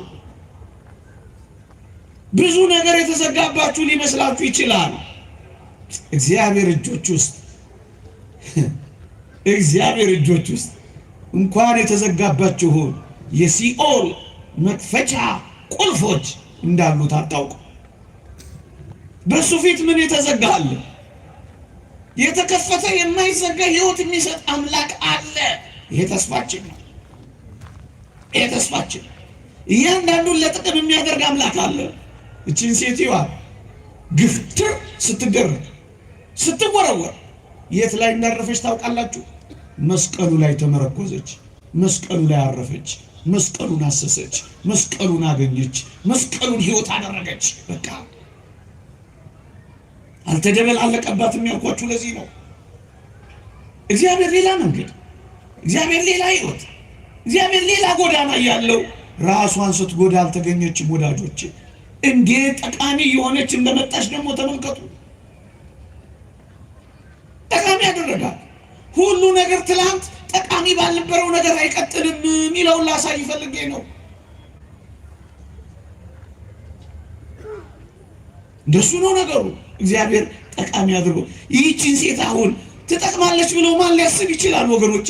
ብዙ ነገር የተዘጋባችሁ ሊመስላችሁ ይችላል። እግዚአብሔር እጆች ውስጥ እንኳን የተዘጋባችሁን የሲኦል መክፈቻ ቁልፎች እንዳሉት አታውቁ። በሱ ፊት ምን የተዘጋለ? የተከፈተ የማይዘጋ ሕይወት የሚሰጥ አምላክ አለ። ይሄ ተስፋችን ነው። እያንዳንዱን ለጥቅም የሚያደርግ አምላክ አለ። እችን ሴትዋ ግፍትር ስትደረግ ስትወረወር የት ላይ እንዳረፈች ታውቃላችሁ? መስቀሉ ላይ ተመረኮዘች። መስቀሉ ላይ አረፈች። መስቀሉን አሰሰች። መስቀሉን አገኘች። መስቀሉን ሕይወት አደረገች። በቃ አልተደበላለቀባትም ያልኳችሁ ለዚህ ነው። እግዚአብሔር ሌላ መንገድ፣ እግዚአብሔር ሌላ ሕይወት፣ እግዚአብሔር ሌላ ጎዳና ያለው ራሷን ስትጎዳ አልተገኘችም። ወዳጆቼ እንዴት ጠቃሚ የሆነች እንደመጣች ደግሞ ተመልከቱ። ጠቃሚ ያደረጋል። ሁሉ ነገር ትላንት ጠቃሚ ባልነበረው ነገር አይቀጥልም የሚለውን ላሳይ ፈልጌ ነው። እንደሱ ነው ነገሩ። እግዚአብሔር ጠቃሚ አድርጎ ይህችን ሴት አሁን ትጠቅማለች ብሎ ማን ሊያስብ ይችላል? ወገኖቼ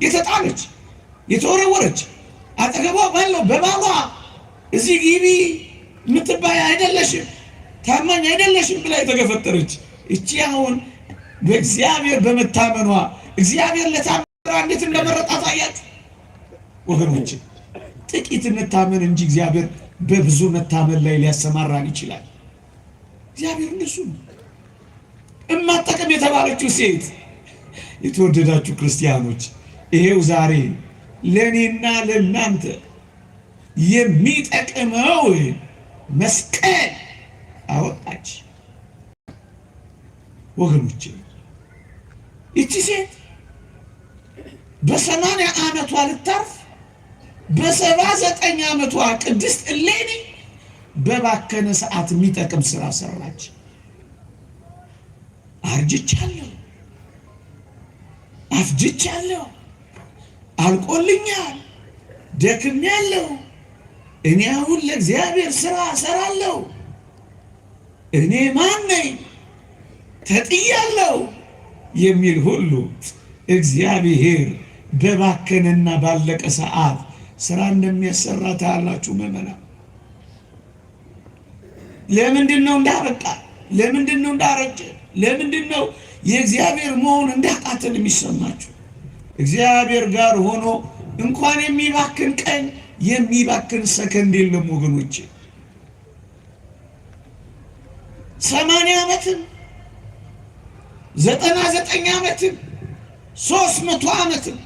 የተጣለች የተወረወረች አጠገቧ ባለው በባሏ እዚህ ግቢ የምትባይ አይደለሽም፣ ታማኝ አይደለሽም ብላ የተገፈጠረች እቺ አሁን በእግዚአብሔር በመታመኗ እግዚአብሔር ለታመራ እንዴት እንደመረጣት አያችሁ ወገኖቼ። ጥቂት እንታመን እንጂ እግዚአብሔር በብዙ መታመን ላይ ሊያሰማራን ይችላል። እግዚአብሔር እንደሱ ነው። እማጠቅም የተባለችው ሴት የተወደዳችሁ ክርስቲያኖች ይሄው ዛሬ ለእኔና ለእናንተ የሚጠቅመው መስቀል አወጣች ወገኖቼ። ይቺ ሴት በ80 ዓመቷ ልታርፍ በ79 ዓመቷ ቅድስት እሌኒ በባከነ ሰዓት የሚጠቅም ስራ ሰራች። አርጅቻለሁ፣ አፍጅቻለሁ፣ አልቆልኛል፣ ደክሜያለሁ፣ እኔ አሁን ለእግዚአብሔር ስራ እሰራለሁ፣ እኔ ማን ነኝ ተጥያለሁ የሚል ሁሉ እግዚአብሔር በባከነና ባለቀ ሰዓት ስራ እንደሚያሰራ ታያላችሁ ምዕመናን። ለምንድን ነው እንዳበቃ? ለምንድን ነው እንዳረጀ? ለምንድን ነው የእግዚአብሔር መሆን እንዳቃተን የሚሰማችሁ? እግዚአብሔር ጋር ሆኖ እንኳን የሚባክን ቀን የሚባክን ሰከንድ የለም ወገኖቼ። 80 ዓመትም 99 ዓመትም 300 ዓመትም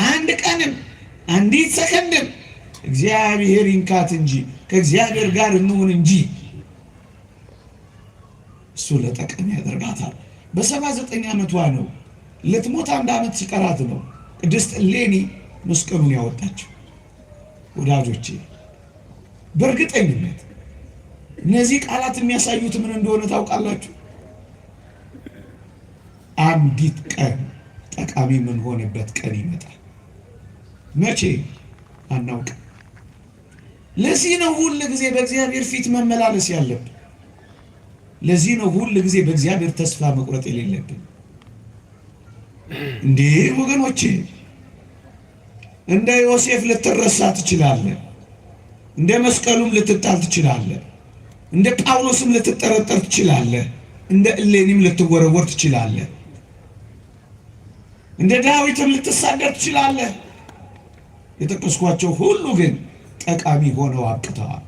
አንድ ቀንም አንዲት ሰከንድም እግዚአብሔር ይንካት እንጂ ከእግዚአብሔር ጋር እንሁን እንጂ እሱ ለጠቀም ያደርጋታል። በ79 ዓመቷ ነው ልትሞት 1 ዓመት ሲቀራት ነው ቅድስት እሌኒ መስቀሉን ያወጣችው። ወዳጆቼ በእርግጠኝነት እነዚህ ቃላት የሚያሳዩት ምን እንደሆነ ታውቃላችሁ? አንዲት ቀን ጠቃሚ ምን ሆነበት ቀን ይመጣል። መቼ አናውቅም። ለዚህ ነው ሁል ጊዜ በእግዚአብሔር ፊት መመላለስ ያለብን። ለዚህ ነው ሁል ጊዜ በእግዚአብሔር ተስፋ መቁረጥ የሌለብን። እንዴ ወገኖቼ እንደ ዮሴፍ ልትረሳ ትችላለህ። እንደ መስቀሉም ልትጣል ትችላለህ። እንደ ጳውሎስም ልትጠረጠር ትችላለህ። እንደ እሌኒም ልትወረወር ትችላለህ። እንደ ዳዊትም ልትሳደድ ትችላለህ። የጠቀስኳቸው ሁሉ ግን ጠቃሚ ሆነው አብቅተዋል።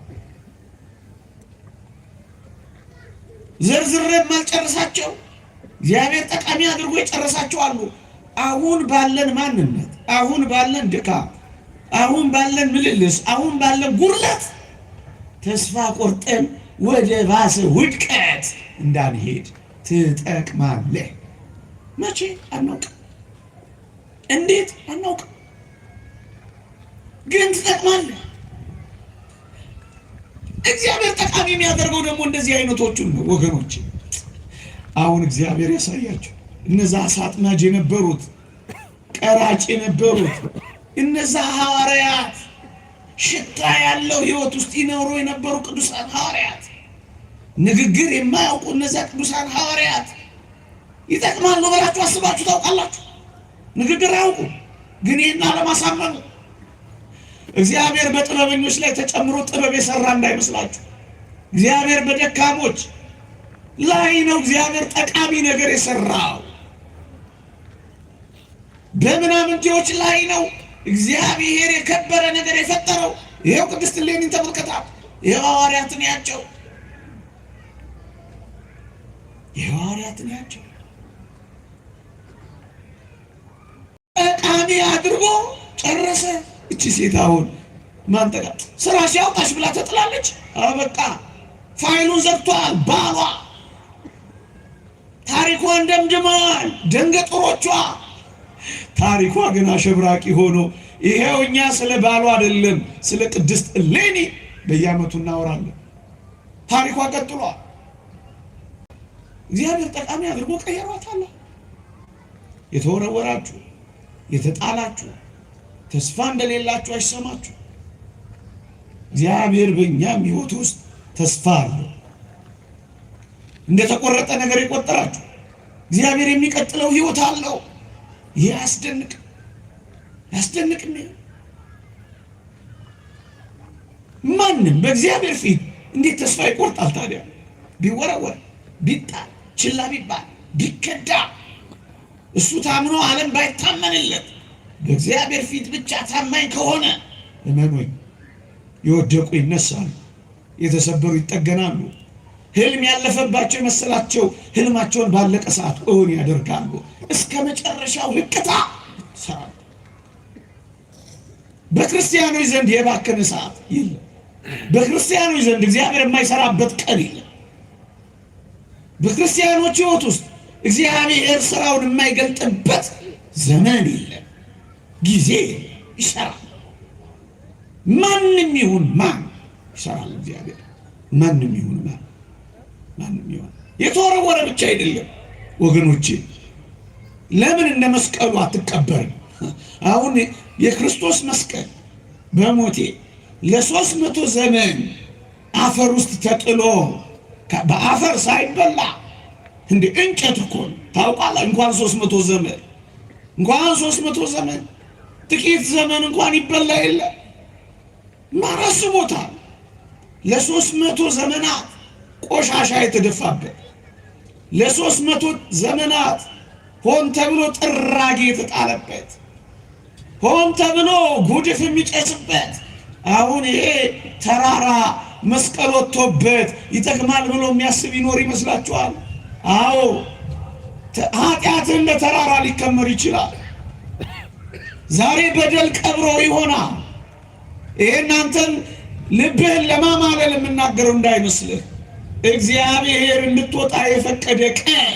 ዘርዝሬም አልጨርሳቸው እግዚአብሔር ጠቃሚ አድርጎ የጨረሳቸው አሉ። አሁን ባለን ማንነት፣ አሁን ባለን ድካም፣ አሁን ባለን ምልልስ፣ አሁን ባለን ጉርለት ተስፋ ቆርጠን ወደ ባሰ ውድቀት እንዳንሄድ ትጠቅማለህ። መቼ አናውቅም፣ እንዴት አናውቅም፣ ግን ትጠቅማለህ። እግዚአብሔር ጠቃሚ የሚያደርገው ደግሞ እንደዚህ አይነቶቹን ነው ወገኖች። አሁን እግዚአብሔር ያሳያቸው እነዛ አሳጥማጅ የነበሩት ቀራጭ የነበሩት እነዛ ሐዋርያት ሽታ ያለው ሕይወት ውስጥ ይኖሩ የነበሩ ቅዱሳን ሐዋርያት ንግግር የማያውቁ እነዛ ቅዱሳን ሐዋርያት ይጠቅማሉ ብላችሁ አስባችሁ ታውቃላችሁ? ንግግር አያውቁ፣ ግን ይህን ዓለም አሳመኑ። እግዚአብሔር በጥበበኞች ላይ ተጨምሮ ጥበብ የሰራ እንዳይመስላችሁ። እግዚአብሔር በደካሞች ላይ ነው እግዚአብሔር ጠቃሚ ነገር የሰራው። በምናምንቴዎች ላይ ነው እግዚአብሔር የከበረ ነገር የፈጠረው። ይሄው ቅድስት እሌኒን ተመልከታት። ይሄው ሐዋርያትን ያቸው፣ ይሄው ሐዋርያትን ያቸው ጠቃሚ አድርጎ ጨረሰ። እቺ ሴት አሁን ማንጠቃ ስራ ሲያውጣሽ ብላ ተጥላለች። አበቃ፣ ፋይሉን ዘግቷል ባሏ። ታሪኳን ደምድመዋል ደንገጥሮቿ። ታሪኳ ግን አሸብራቂ ሆኖ ይሄው እኛ ስለ ባሏ አይደለም ስለ ቅድስት እሌኒ በየዓመቱ እናወራለን። ታሪኳ ቀጥሏል። እግዚአብሔር ጠቃሚ አድርጎ ቀየሯታል። የተወረወራችሁ የተጣላችሁ ተስፋ እንደሌላችሁ አይሰማችሁ። እግዚአብሔር በእኛም ሕይወት ውስጥ ተስፋ አለው። እንደተቆረጠ ነገር የቆጠራችሁ እግዚአብሔር የሚቀጥለው ሕይወት አለው። ይህ ያስደንቅም። ማንም በእግዚአብሔር ፊት እንዴት ተስፋ ይቆርጣል ታዲያ? ቢወረወር፣ ቢጣል፣ ችላ ቢባል፣ ቢከዳ፣ እሱ ታምኖ ዓለም ባይታመንለት በእግዚአብሔር ፊት ብቻ ታማኝ ከሆነ እመኑኝ፣ የወደቁ ይነሳሉ፣ የተሰበሩ ይጠገናሉ። ህልም ያለፈባቸው የመሰላቸው ህልማቸውን ባለቀ ሰዓት እውን ያደርጋሉ። እስከ መጨረሻው ህቅታ ሰዓት በክርስቲያኖች ዘንድ የባከነ ሰዓት የለም። በክርስቲያኖች ዘንድ እግዚአብሔር የማይሰራበት ቀን የለም። በክርስቲያኖች ህይወት ውስጥ እግዚአብሔር ስራውን የማይገልጥበት ዘመን የለም። ጊዜ ይሰራል። ማንም ይሁን ማን ይሰራል እግዚአብሔር። ማንም ይሁን ማንም ይሁን የተወረወረ ብቻ አይደለም ወገኖቼ። ለምን እንደ መስቀሉ አትቀበርም? አሁን የክርስቶስ መስቀል በሞቴ ለ300 ዘመን አፈር ውስጥ ተጥሎ በአፈር ሳይበላ እንደ እንጨት እኮ ታውቃለህ። እንኳን 300 ዘመን እንኳን 300 ዘመን ጥቂት ዘመን እንኳን ይበላ የለ ማራስ ቦታ ለ300 ዘመናት ቆሻሻ የተደፋበት፣ ለ300 ዘመናት ሆን ተብሎ ጥራጌ የተጣለበት፣ ሆን ተብሎ ጉድፍ የሚጨስበት፣ አሁን ይሄ ተራራ መስቀል ወጥቶበት ይጠቅማል ብሎ የሚያስብ ይኖር ይመስላችኋል? አዎ ኃጢአት እንደ ተራራ ሊከመር ይችላል። ዛሬ በደል ቀብሮ ይሆናል። ይሄን አንተን ልብህን ለማማለል የምናገረው እንዳይመስልህ። እግዚአብሔር እንድትወጣ የፈቀደ ቀን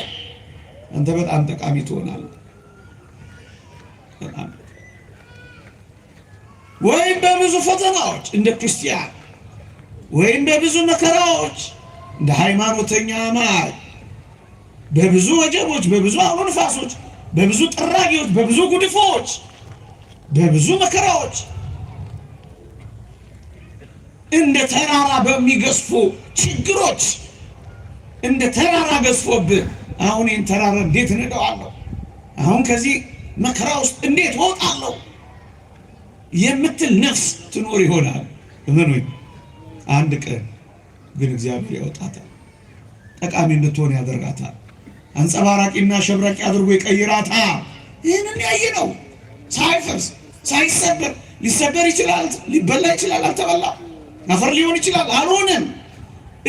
አንተ በጣም ጠቃሚ ትሆናለህ። ወይም በብዙ ፈተናዎች እንደ ክርስቲያን ወይም በብዙ መከራዎች እንደ ሃይማኖተኛ አማኝ በብዙ ወጀቦች፣ በብዙ አውሎ ነፋሶች፣ በብዙ ጥራጊዎች፣ በብዙ ጉድፎች፣ በብዙ መከራዎች እንደ ተራራ በሚገዝፉ ችግሮች እንደ ተራራ ገዝፎብህ አሁን ይህን ተራራ እንዴት እነዳዋለሁ? አሁን ከዚህ መከራ ውስጥ እንዴት እወጣለሁ የምትል ነፍስ ትኖር ይሆናል። እመኑኝ፣ አንድ ቀን ግን እግዚአብሔር ያወጣታል። ጠቃሚ እንድትሆን ያደርጋታል። አንጸባራቂና ሸብራቂ አድርጎ ይቀይራታል። ይህንን ያየ ነው። ሳይፈርስ ሳይሰበር፣ ሊሰበር ይችላል፣ ሊበላ ይችላል፣ አልተበላም። አፈር ሊሆን ይችላል፣ አልሆነም።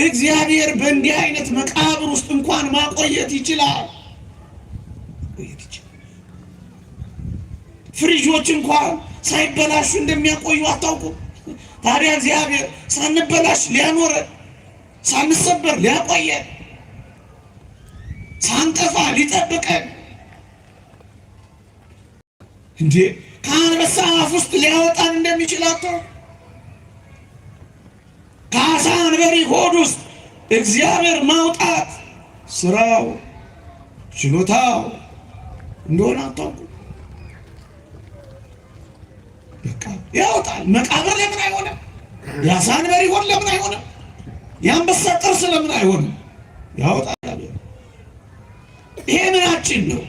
እግዚአብሔር በእንዲህ አይነት መቃብር ውስጥ እንኳን ማቆየት ይችላል። ፍሪጆች እንኳን ሳይበላሹ እንደሚያቆዩ አታውቁም? ታዲያ እግዚአብሔር ሳንበላሽ ሊያኖረን፣ ሳንሰበር ሊያቆየን፣ ሳንጠፋ ሊጠብቀን እንዴ ከአንበሳ አፍ ውስጥ ሊያወጣን እንደሚችል አታውቁም? ከአሳ አንበሪ ሆድ ውስጥ እግዚአብሔር ማውጣት ስራው ችሎታው እንደሆነ አታውቁም? በቃ ያወጣል። መቃብር ለምን አይሆንም? የአሳ አንበሪ ሆድ ለምን አይሆንም? የአንበሳ ጥርስ ለምን አይሆንም? ያወጣል። ይሄ ምናችን ነው?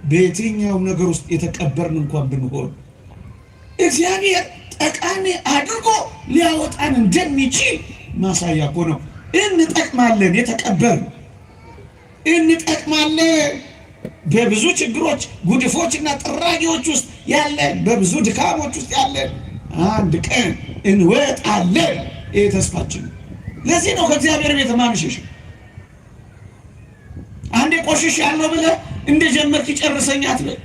በየትኛውም ነገር ውስጥ የተቀበርን እንኳን ብንሆን እግዚአብሔር ጠቃሚ አድርጎ ሊያወጣን እንደሚችል ማሳያ እኮ ነው። እንጠቅማለን፣ የተቀበርን እንጠቅማለን። በብዙ ችግሮች፣ ጉድፎች እና ጥራጊዎች ውስጥ ያለን፣ በብዙ ድካሞች ውስጥ ያለን አንድ ቀን እንወጣለን። ይሄ ተስፋችን። ለዚህ ነው ከእግዚአብሔር ቤት ማንሸሽ። አንዴ ቆሽሽ ያለው ብለህ እንደጀመርክ ይጨርሰኝ አትበል።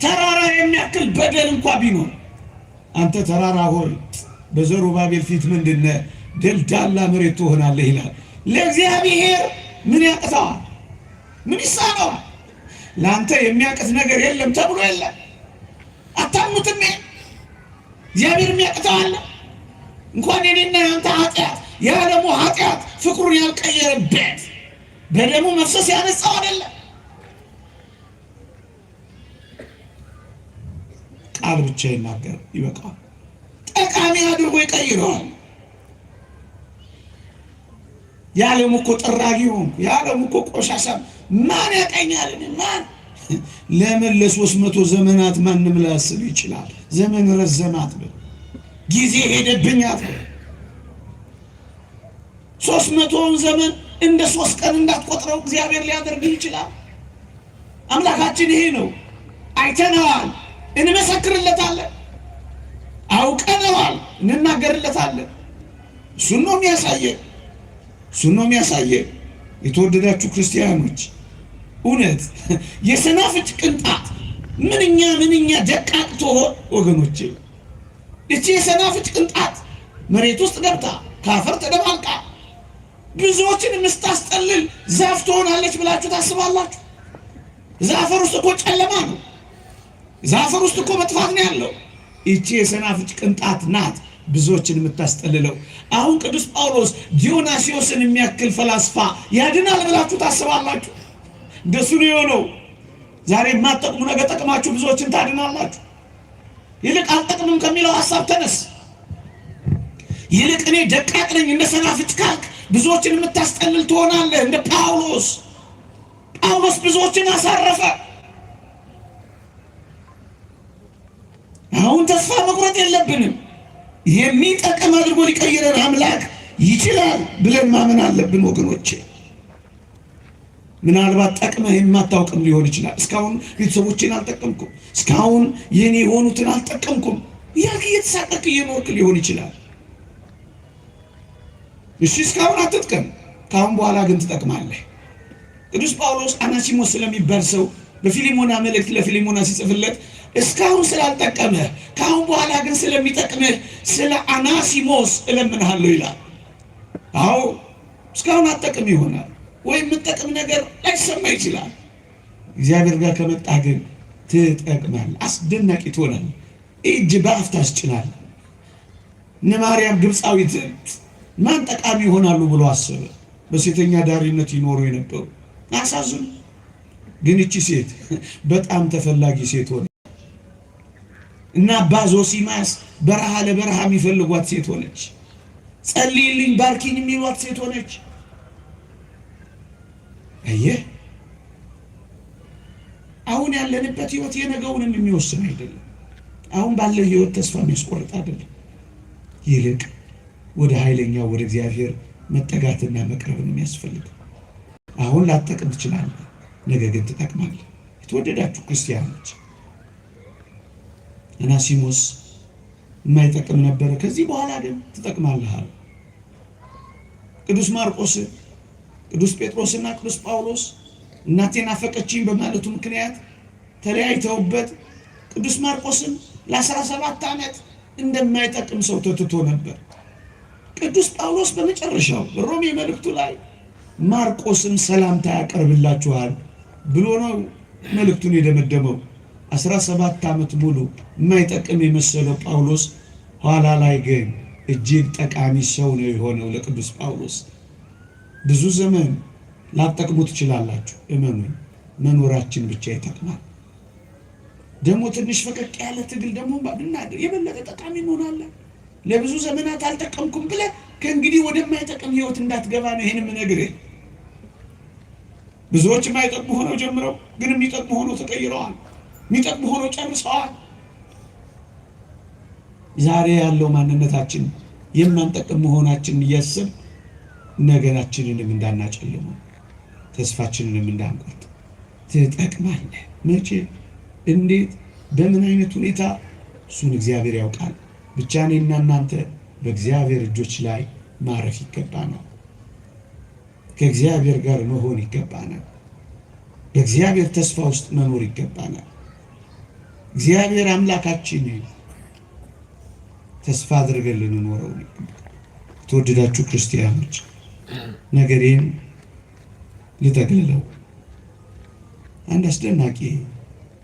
ተራራ የሚያክል በደል እንኳ ቢኖር አንተ ተራራ ሆይ በዘሩባቤል ፊት ምንድነህ? ደልዳላ መሬት ትሆናለህ ይላል። ለእግዚአብሔር ምን ያቅተዋል? ምን ይሳነዋል? ለአንተ የሚያቅት ነገር የለም ተብሎ የለም። አታምኑትም? እግዚአብሔር የሚያቅተዋል? እንኳን የኔና የአንተ ኃጢአት፣ የዓለሙ ኃጢአት ፍቅሩን ያልቀየረበት በደሙ መፍሰስ ያነጻው አይደለም። ቃል ብቻ ይናገር ይበቃል። ጠቃሚ አድርጎ ይቀይረዋል። የዓለሙ እኮ ጠራጊ ሆንኩ፣ የዓለሙ እኮ ቆሻሻ ማን ያቀኛል? ማን ለምን ለ300 ዘመናት ማንም ላያስብ ይችላል? ዘመን ረዘማት በል፣ ጊዜ ሄደብኛት በል። 300ውን ዘመን እንደ 3 ቀን እንዳትቆጥረው እግዚአብሔር ሊያደርግ ይችላል። አምላካችን ይሄ ነው። አይተነዋል፣ እንመሰክርለታለን። አውቀነዋል፣ እንናገርለታለን። እሱን ነው የሚያሳየን፣ እሱን ነው የሚያሳየን። የተወደዳችሁ ክርስቲያኖች፣ እውነት የሰናፍጭ ቅንጣት ምንኛ ደቃቅ ትሆን ወገኖቼ። እቺ የሰናፍጭ ቅንጣት መሬት ውስጥ ገብታ ከአፈር ተደባልቃ ብዙዎችን የምታስጠልል ዛፍ ትሆናለች ብላችሁ ታስባላችሁ? ዛፈር ውስጥ እኮ ጨለማ ነው። ዛፈር ውስጥ እኮ መጥፋት ነው ያለው። እቺ የሰናፍጭ ቅንጣት ናት ብዙዎችን የምታስጠልለው። አሁን ቅዱስ ጳውሎስ ዲዮናስዮስን የሚያክል ፈላስፋ ያድናል ብላችሁ ታስባላችሁ? እንደሱ ነው የሆነው። ዛሬ የማትጠቅሙ ነገር ጠቅማችሁ ብዙዎችን ታድናላችሁ። ይልቅ አልጠቅምም ከሚለው ሐሳብ ተነስ። ይልቅ እኔ ደቃቅ ነኝ እንደ ሰናፍጭ ካልክ ብዙዎችን የምታስጠልል ትሆናለህ። እንደ ጳውሎስ ብዙዎችን አሳረፈ። አሁን ተስፋ መቁረጥ የለብንም። የሚጠቅም አድርጎ ሊቀይረን አምላክ ይችላል ብለን ማመን አለብን ወገኖቼ። ምናልባት ጠቅመህ የማታውቅም ሊሆን ይችላል። እስካሁን ቤተሰቦቼን አልጠቀምኩም፣ እስካሁን የኔ የሆኑትን አልጠቀምኩም እያልክ እየተሳቀቅ እየኖርክ ሊሆን ይችላል። እሺ እስካሁን አትጥቀም፣ ካሁን በኋላ ግን ትጠቅማለህ። ቅዱስ ጳውሎስ አናሲሞስ ስለሚባል ሰው በፊሊሞና መልእክት ለፊሊሞና ሲጽፍለት እስካሁን ስላልጠቀመህ ካሁን በኋላ ግን ስለሚጠቅምህ ስለ አናሲሞስ እለምንሃለሁ ይላል። አዎ እስካሁን አትጠቅም ይሆናል ወይም የምትጠቅም ነገር ላይሰማ ይችላል። እግዚአብሔር ጋር ከመጣ ግን ትጠቅማለህ። አስደናቂ ትሆናለህ። እጅ በአፍ ታስጭናለህ። እነ ማርያም ግብፃዊት ማን ጠቃሚ ይሆናሉ ብሎ አሰበ። በሴተኛ ዳሪነት ይኖሩ የነበሩ አሳዝኑ። ግን እቺ ሴት በጣም ተፈላጊ ሴት ሆነ እና አባ ዞሲማስ በረሃ ለበረሃ የሚፈልጓት ሴት ሆነች። ጸልይልኝ ባርኪኝ የሚሏት ሴት ሆነች። አየህ አሁን ያለንበት ህይወት የነገውን የሚወስን አይደለም። አሁን ባለው ህይወት ተስፋ የሚያስቆርጥ አይደለም። ይልቅ ወደ ኃይለኛው ወደ እግዚአብሔር መጠጋትና መቅረብን የሚያስፈልግ። አሁን ላትጠቅም ትችላለህ፣ ነገ ግን ትጠቅማለህ። የተወደዳችሁ ክርስቲያኖች አናሲሞስ የማይጠቅም ነበረ፣ ከዚህ በኋላ ግን ትጠቅማለህ። ቅዱስ ማርቆስ፣ ቅዱስ ጴጥሮስና ቅዱስ ጳውሎስ እናቴን ናፈቀችኝ በማለቱ ምክንያት ተለያይተውበት ቅዱስ ማርቆስን ለ17 ዓመት እንደማይጠቅም ሰው ተትቶ ነበር። ቅዱስ ጳውሎስ በመጨረሻው በሮሜ መልእክቱ ላይ ማርቆስም ሰላምታ ያቀርብላችኋል ብሎ ነው መልእክቱን የደመደመው። 17 ዓመት ሙሉ የማይጠቅም የመሰለው ጳውሎስ ኋላ ላይ ግን እጅግ ጠቃሚ ሰው ነው የሆነው ለቅዱስ ጳውሎስ። ብዙ ዘመን ላትጠቅሙ ትችላላችሁ፣ እመኑኝ፣ መኖራችን ብቻ ይጠቅማል። ደግሞ ትንሽ ፈቀቅ ያለ ትግል ደግሞ ብናደር የበለጠ ጠቃሚ እንሆናለን። ለብዙ ዘመናት አልጠቀምኩም ብለህ ከእንግዲህ ወደማይጠቅም ህይወት እንዳትገባ ነው ይሄን የምነግርህ። ብዙዎች የማይጠቅሙ ሆነው ጀምረው ግን የሚጠቅሙ ሆነው ተቀይረዋል። የሚጠቅሙ ሆነው ጨርሰዋል። ዛሬ ያለው ማንነታችን የማንጠቅም መሆናችን እያሰብ ነገራችንንም እንዳናጨልመው ተስፋችንንም እንዳንቆርጥ ትጠቅማለህ። መቼ፣ እንዴት፣ በምን አይነት ሁኔታ እሱን እግዚአብሔር ያውቃል። ብቻ እኔና እናንተ በእግዚአብሔር እጆች ላይ ማረፍ ይገባናል። ከእግዚአብሔር ጋር መሆን ይገባናል። በእግዚአብሔር ተስፋ ውስጥ መኖር ይገባናል። እግዚአብሔር አምላካችን ተስፋ አድርገን ልንኖረው ይገባል። የተወደዳችሁ ክርስቲያኖች ነገሬን ልጠቅልለው። አንድ አስደናቂ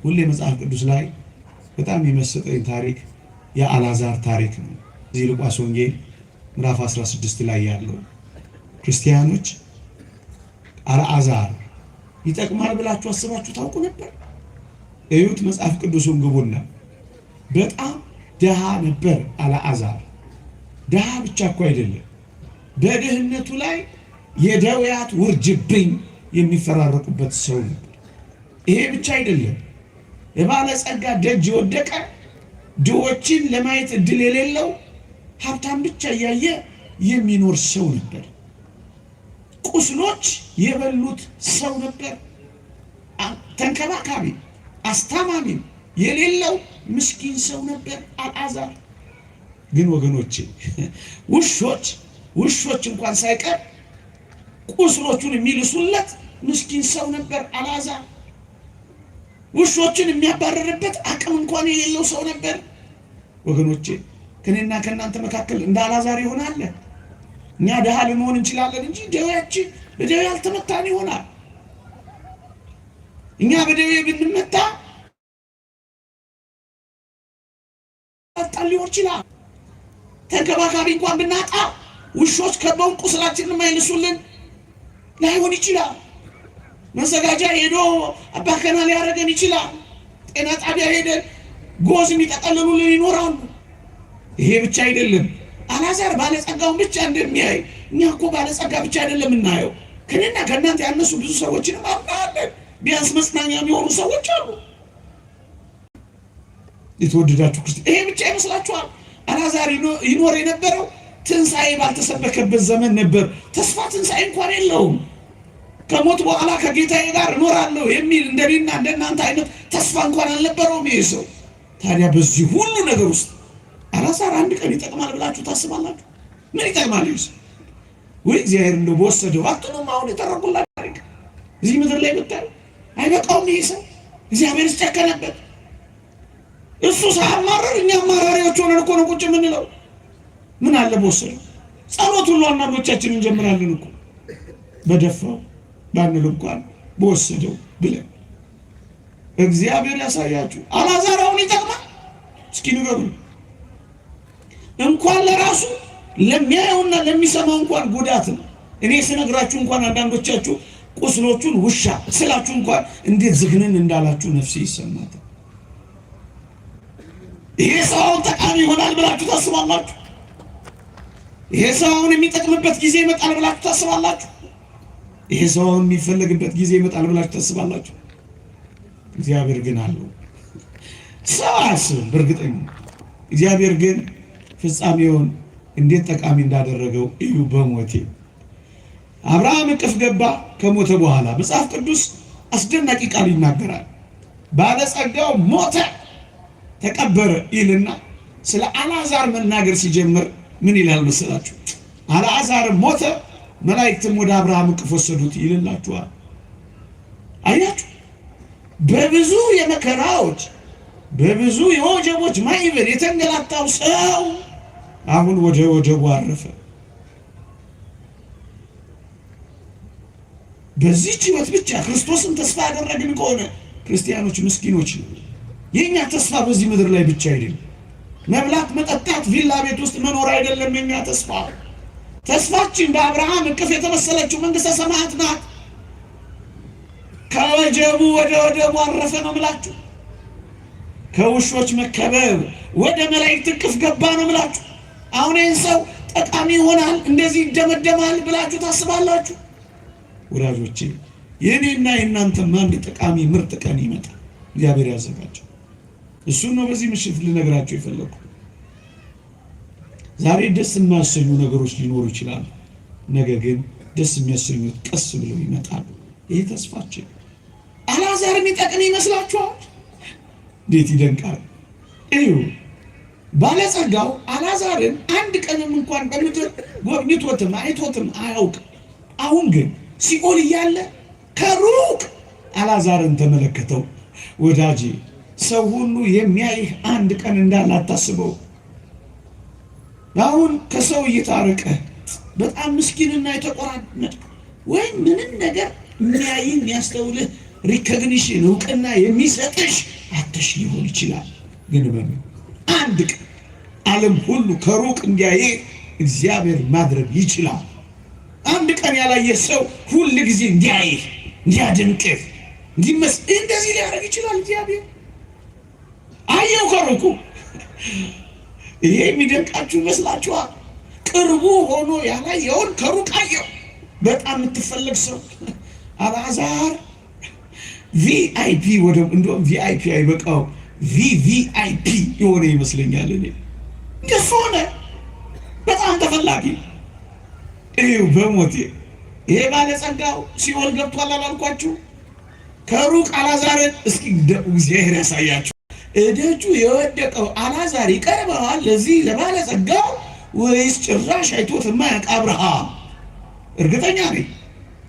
ሁሌ መጽሐፍ ቅዱስ ላይ በጣም የመሰጠኝ ታሪክ የአልዓዛር ታሪክ ነው። እዚህ ሉቃስ ወንጌል ምዕራፍ 16 ላይ ያለው ክርስቲያኖች አልዓዛር ይጠቅማል ብላችሁ አስባችሁ ታውቁ ነበር? እዩት፣ መጽሐፍ ቅዱሱን ግቡና። በጣም ደሃ ነበር አልዓዛር። ደሃ ብቻ እኮ አይደለም፣ በድህነቱ ላይ የደውያት ውርጅብኝ የሚፈራረቁበት ሰው ነበር። ይሄ ብቻ አይደለም፣ የባለጸጋ ደጅ የወደቀ ድሆችን ለማየት እድል የሌለው ሀብታም ብቻ እያየ የሚኖር ሰው ነበር። ቁስሎች የበሉት ሰው ነበር። ተንከባካቢ አስታማሚ የሌለው ምስኪን ሰው ነበር አልዓዛር። ግን ወገኖቼ ውሾች እንኳን ሳይቀር ቁስሎቹን የሚልሱለት ምስኪን ሰው ነበር አልዓዛር። ውሾችን የሚያባረርበት አቅም እንኳን የሌለው ሰው ነበር። ወገኖቼ ከኔና ከእናንተ መካከል እንደ አልዓዛር ይሆናል። እኛ ደሃ ልንሆን እንችላለን እንጂ ደዌያችን በደዌ ያልተመታን ይሆናል። እኛ በደዌ ብንመታ ሊሆን ይችላል። ተንከባካቢ እንኳን ብናጣ ውሾች ከበውን ቁስላችንን የማይልሱልን ላይሆን ይችላል። መዘጋጃ ሄዶ አባከና ሊያደርገን ይችላል። ጤና ጣቢያ ሄደን ጎዝ የሚጠቀልሉልን ይኖራሉ። ይሄ ብቻ አይደለም፣ አልዓዛር ባለጸጋውን ብቻ እንደሚያይ እኛ እኮ ባለጸጋ ብቻ አይደለም እናየው። ከኔና ከእናንተ ያነሱ ብዙ ሰዎችንም አምናለን። ቢያንስ መጽናኛ የሚሆኑ ሰዎች አሉ። የተወደዳችሁ ክርስቲያን ይሄ ብቻ ይመስላችኋል? አልዓዛር ይኖር የነበረው ትንሣኤ ባልተሰበከበት ዘመን ነበር። ተስፋ ትንሣኤ እንኳን የለውም። ከሞት በኋላ ከጌታዬ ጋር እኖራለሁ የሚል እንደኔና እንደናንተ አይነት ተስፋ እንኳን አልነበረውም ይሄ ሰው። ታዲያ በዚህ ሁሉ ነገር ውስጥ አልዓዛር አንድ ቀን ይጠቅማል ብላችሁ ታስባላችሁ? ምን ይጠቅማል ይሄ ሰው? ወይ እግዚአብሔር እንደው በወሰደው አጥቶም አሁን የተረጉላችሁ ታሪክ እዚህ ምድር ላይ ብታይ አይበቃውም ይሄ ሰው። እግዚአብሔር ሲጨከነበት እሱ ሳያማረር እኛ አማራሪዎች ሆነን እኮ ነው ቁጭ የምንለው። ምን አለ በወሰደው ጸሎት ሁሉ አንዳንዶቻችን እንጀምራለን እኮ በደፋው ባንል እንኳን በወሰደው ብለን። እግዚአብሔር ያሳያችሁ። አልዓዛር አሁን ይጠቅማል? እስኪ ንገሩኝ። እንኳን ለራሱ ለሚያየውና ለሚሰማው እንኳን ጉዳት ነው። እኔ ስነግራችሁ እንኳን አንዳንዶቻችሁ ቁስሎቹን ውሻ ስላችሁ እንኳን እንዴት ዝግንን እንዳላችሁ ነፍሴ ይሰማታል። ይሄ ሰውን ጠቃሚ ይሆናል ብላችሁ ታስባላችሁ? ይሄ ሰውን የሚጠቅምበት ጊዜ ይመጣል ብላችሁ ታስባላችሁ? ይሄ ሰውን የሚፈለግበት ጊዜ ይመጣል ብላችሁ ታስባላችሁ? እግዚአብሔር ግን አለው። ሰው አያስብም በእርግጠኛ። እግዚአብሔር ግን ፍጻሜውን እንዴት ጠቃሚ እንዳደረገው እዩ። በሞቴ አብርሃም እቅፍ ገባ። ከሞተ በኋላ መጽሐፍ ቅዱስ አስደናቂ ቃል ይናገራል። ባለጸጋው ሞተ ተቀበረ ይልና ስለ አልዓዛር መናገር ሲጀምር ምን ይላል መሰላችሁ? አልዓዛር ሞተ፣ መላእክትም ወደ አብርሃም እቅፍ ወሰዱት ይልላችኋል። አያችሁ፣ በብዙ የመከራዎች በብዙ የወጀቦች ማዕበል የተንገላታው ሰው አሁን ወደ ወጀቡ አረፈ። በዚህች ሕይወት ብቻ ክርስቶስን ተስፋ ያደረግን ከሆነ ክርስቲያኖች ምስኪኖች ነው። የኛ ተስፋ በዚህ ምድር ላይ ብቻ አይደለም። መብላት፣ መጠጣት፣ ቪላ ቤት ውስጥ መኖር አይደለም የኛ ተስፋ። ተስፋችን በአብርሃም እቅፍ የተመሰለችው መንግስተ ሰማያት ናት። ከወጀቡ ወደ ወደቡ አረፈ ነው ምላችሁ። ከውሾች መከበብ ወደ መላእክት እቅፍ ገባ ነው ምላችሁ። አሁን ይህን ሰው ጠቃሚ ይሆናል እንደዚህ ይደመደማል ብላችሁ ታስባላችሁ? ወዳጆቼ የኔና የእናንተም አንድ ጠቃሚ ምርጥ ቀን ይመጣል። እግዚአብሔር ያዘጋጀው እሱን ነው በዚህ ምሽት ልነግራችሁ የፈለኩ። ዛሬ ደስ የሚያሰኙ ነገሮች ሊኖሩ ይችላሉ። ነገር ግን ደስ የሚያሰኙት ቀስ ብለው ይመጣሉ። ይሄ ተስፋችን። አልዓዛር የሚጠቅም ይመስላችኋል? እንዴት ይደንቃል! እዩ፣ ባለጸጋው አልዓዛርን አንድ ቀንም እንኳን በምድር ጎብኝቶትም አይቶትም አያውቅም። አሁን ግን ሲኦል እያለ ከሩቅ አልዓዛርን ተመለከተው። ወዳጄ ሰው ሁሉ የሚያይህ አንድ ቀን እንዳለ አታስበው። አሁን ከሰው እየታረቀ በጣም ምስኪንና የተቆራመጥ ወይም ምንም ነገር የሚያይህ የሚያስተውልህ ሪኮግኒሽን እውቅና የሚሰጥሽ አተሽ ሊሆን ይችላል። ግን አንድ ቀን ዓለም ሁሉ ከሩቅ እንዲያይህ እግዚአብሔር ማድረግ ይችላል። አንድ ቀን ያላየ ሰው ሁል ጊዜ እንዲያይህ እንዲያደንቅህ እንደዚህ ሊያደርግ ይችላል እግዚአብሔር። አየው ከሩቁ። ይሄ የሚደንቃችሁ ይመስላችኋል? ቅርቡ ሆኖ ያላየውን ከሩቅ አየው። በጣም የምትፈለግ ሰው አልዓዛር ቪአይፒ ወደ እንደውም ቪአይፒ አይበቃው ቪቪአይፒ የሆነ ይመስለኛል። እኔ እንደሱ ሆነ። በጣም ተፈላጊ። እዩ በሞቴ ይሄ ባለጸጋው ሲኦል ገብቷል አላልኳችሁ? ከሩቅ አልዓዛርን እስኪ እግዚአብሔር ያሳያችሁ። እደጁ የወደቀው አልዓዛር ይቀርበዋል ለዚህ ለባለጸጋው ወይስ ጭራሽ አይቶት የማያውቅ አብርሃም? እርግጠኛ ነኝ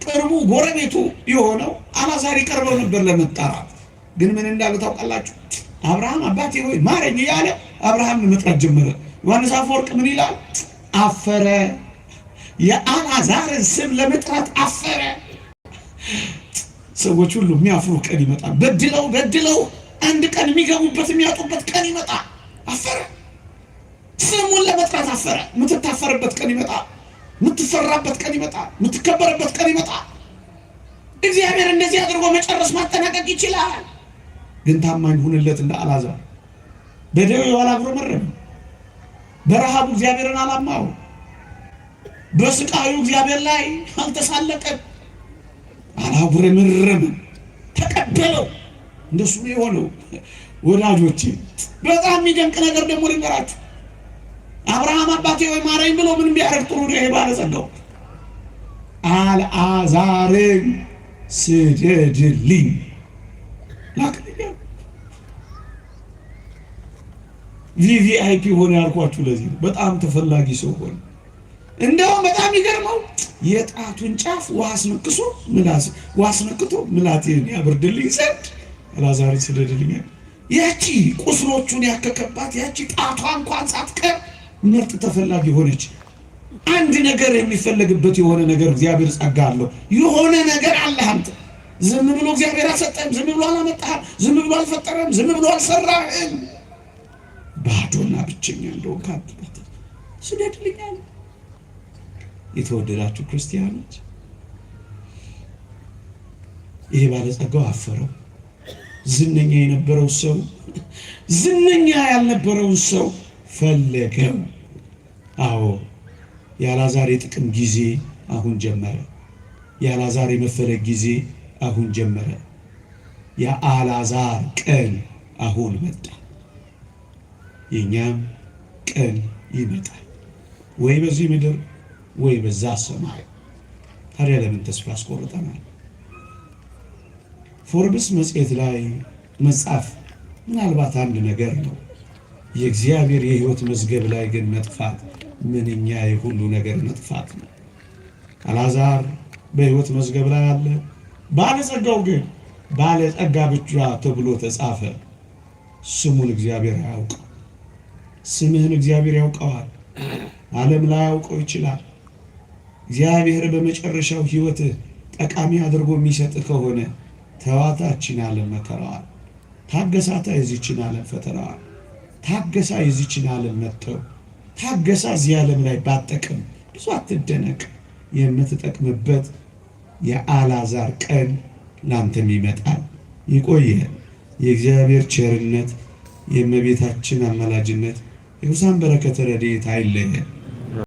ቅርቡ ጎረቤቱ የሆነው አልዓዛር ይቀርበው ነበር ለመጣራት። ግን ምን እንዳለ ታውቃላችሁ? አብርሃም አባቴ ሆይ ማረኝ እያለ አብርሃምን መጥራት ጀመረ። ዮሐንስ አፈወርቅ ምን ይላል? አፈረ። የአልዓዛርን ስም ለመጥራት አፈረ። ሰዎች ሁሉ የሚያፍሩ ቀን ይመጣል። በድለው አንድ ቀን የሚገቡበት የሚያጡበት ቀን ይመጣል። አፈረ። ስሙን ለመጥራት አፈረ። የምትታፈርበት ቀን ይመጣል። የምትፈራበት ቀን ይመጣል። የምትከበርበት ቀን ይመጣል። እግዚአብሔር እንደዚህ አድርጎ መጨረስ ማጠናቀቅ ይችላል። ግን ታማኝ ሁንለት እንደ አልዓዛር። በደዌው አላጉረመረመም። በረሃቡ እግዚአብሔርን አላማው። በስቃዩ እግዚአብሔር ላይ አልተሳለቀም። አላጉረመረመም። ተቀበለው። እንደሱ ነው የሆነው። ወዳጆቼ በጣም የሚደንቅ ነገር ደግሞ ልንገራችሁ። አብርሃም አባቴ ወይ ማረኝ ብሎ ምን ቢያደርግ ጥሩ ነው? ይሄ ባለጸጋው አልዓዛርን ስደድልኝ ላክልኝ። ቪቪአይፒ ሆነ ያልኳችሁ ለዚህ ነው። በጣም ተፈላጊ ሰው ሆነ። እንደውም በጣም ይገርመው የጣቱን ጫፍ ውሃ አስነክቶ ምላቴን ያብርድልኝ ዘንድ አልዓዛርን ስደድልኛል። ያቺ ቁስሎቹን ያከከባት ያቺ ጣቷ እንኳን ሳትቀር ምርጥ ተፈላጊ ሆነች። አንድ ነገር የሚፈለግበት የሆነ ነገር እግዚአብሔር ጸጋ አለው። የሆነ ነገር አለ። አንተ ዝም ብሎ እግዚአብሔር አልሰጠህም፣ ዝም ብሎ አላመጣህም፣ ዝም ብሎ አልፈጠረም፣ ዝም ብሎ አልሰራህም። ባዶና ብቸኛ እንደሆንክ ካትበት ስደድልኛል። የተወደዳችሁ ክርስቲያኖች ይሄ ባለጸጋው አፈረው። ዝነኛ የነበረው ሰው ዝነኛ ያልነበረውን ሰው ፈለገው። አዎ የአልዓዛር የጥቅም ጊዜ አሁን ጀመረ። የአልዓዛር የመፈለግ ጊዜ አሁን ጀመረ። የአልዓዛር ቀን አሁን መጣ። የኛም ቀን ይመጣል፣ ወይ በዚህ ምድር ወይ በዛ ሰማይ። ታዲያ ለምን ተስፋ ያስቆርጠናል? ፎርብስ መጽሔት ላይ መጻፍ ምናልባት አንድ ነገር ነው። የእግዚአብሔር የሕይወት መዝገብ ላይ ግን መጥፋት ምንኛ የሁሉ ነገር መጥፋት ነው። አልዓዛር በሕይወት መዝገብ ላይ አለ። ባለጸጋው ግን ባለጸጋ ብቻ ተብሎ ተጻፈ። ስሙን እግዚአብሔር አያውቀው። ስምህን እግዚአብሔር ያውቀዋል። ዓለም ላይ ያውቀው ይችላል። እግዚአብሔር በመጨረሻው ሕይወትህ ጠቃሚ አድርጎ የሚሰጥ ከሆነ ተዋታችን ዓለም መከራዋል፣ ታገሳታ የዚችን ዓለም ፈተናዋል፣ ታገሳ የዚችን ዓለም መተው፣ ታገሳ እዚህ ዓለም ላይ ባጠቅም ብዙ አትደነቅ። የምትጠቅምበት የአልዓዛር ቀን ላንተም ይመጣል። ይቆየን። የእግዚአብሔር ቸርነት፣ የእመቤታችን አማላጅነት፣ የቅዱሳን በረከተ ረድኤት አይለየን።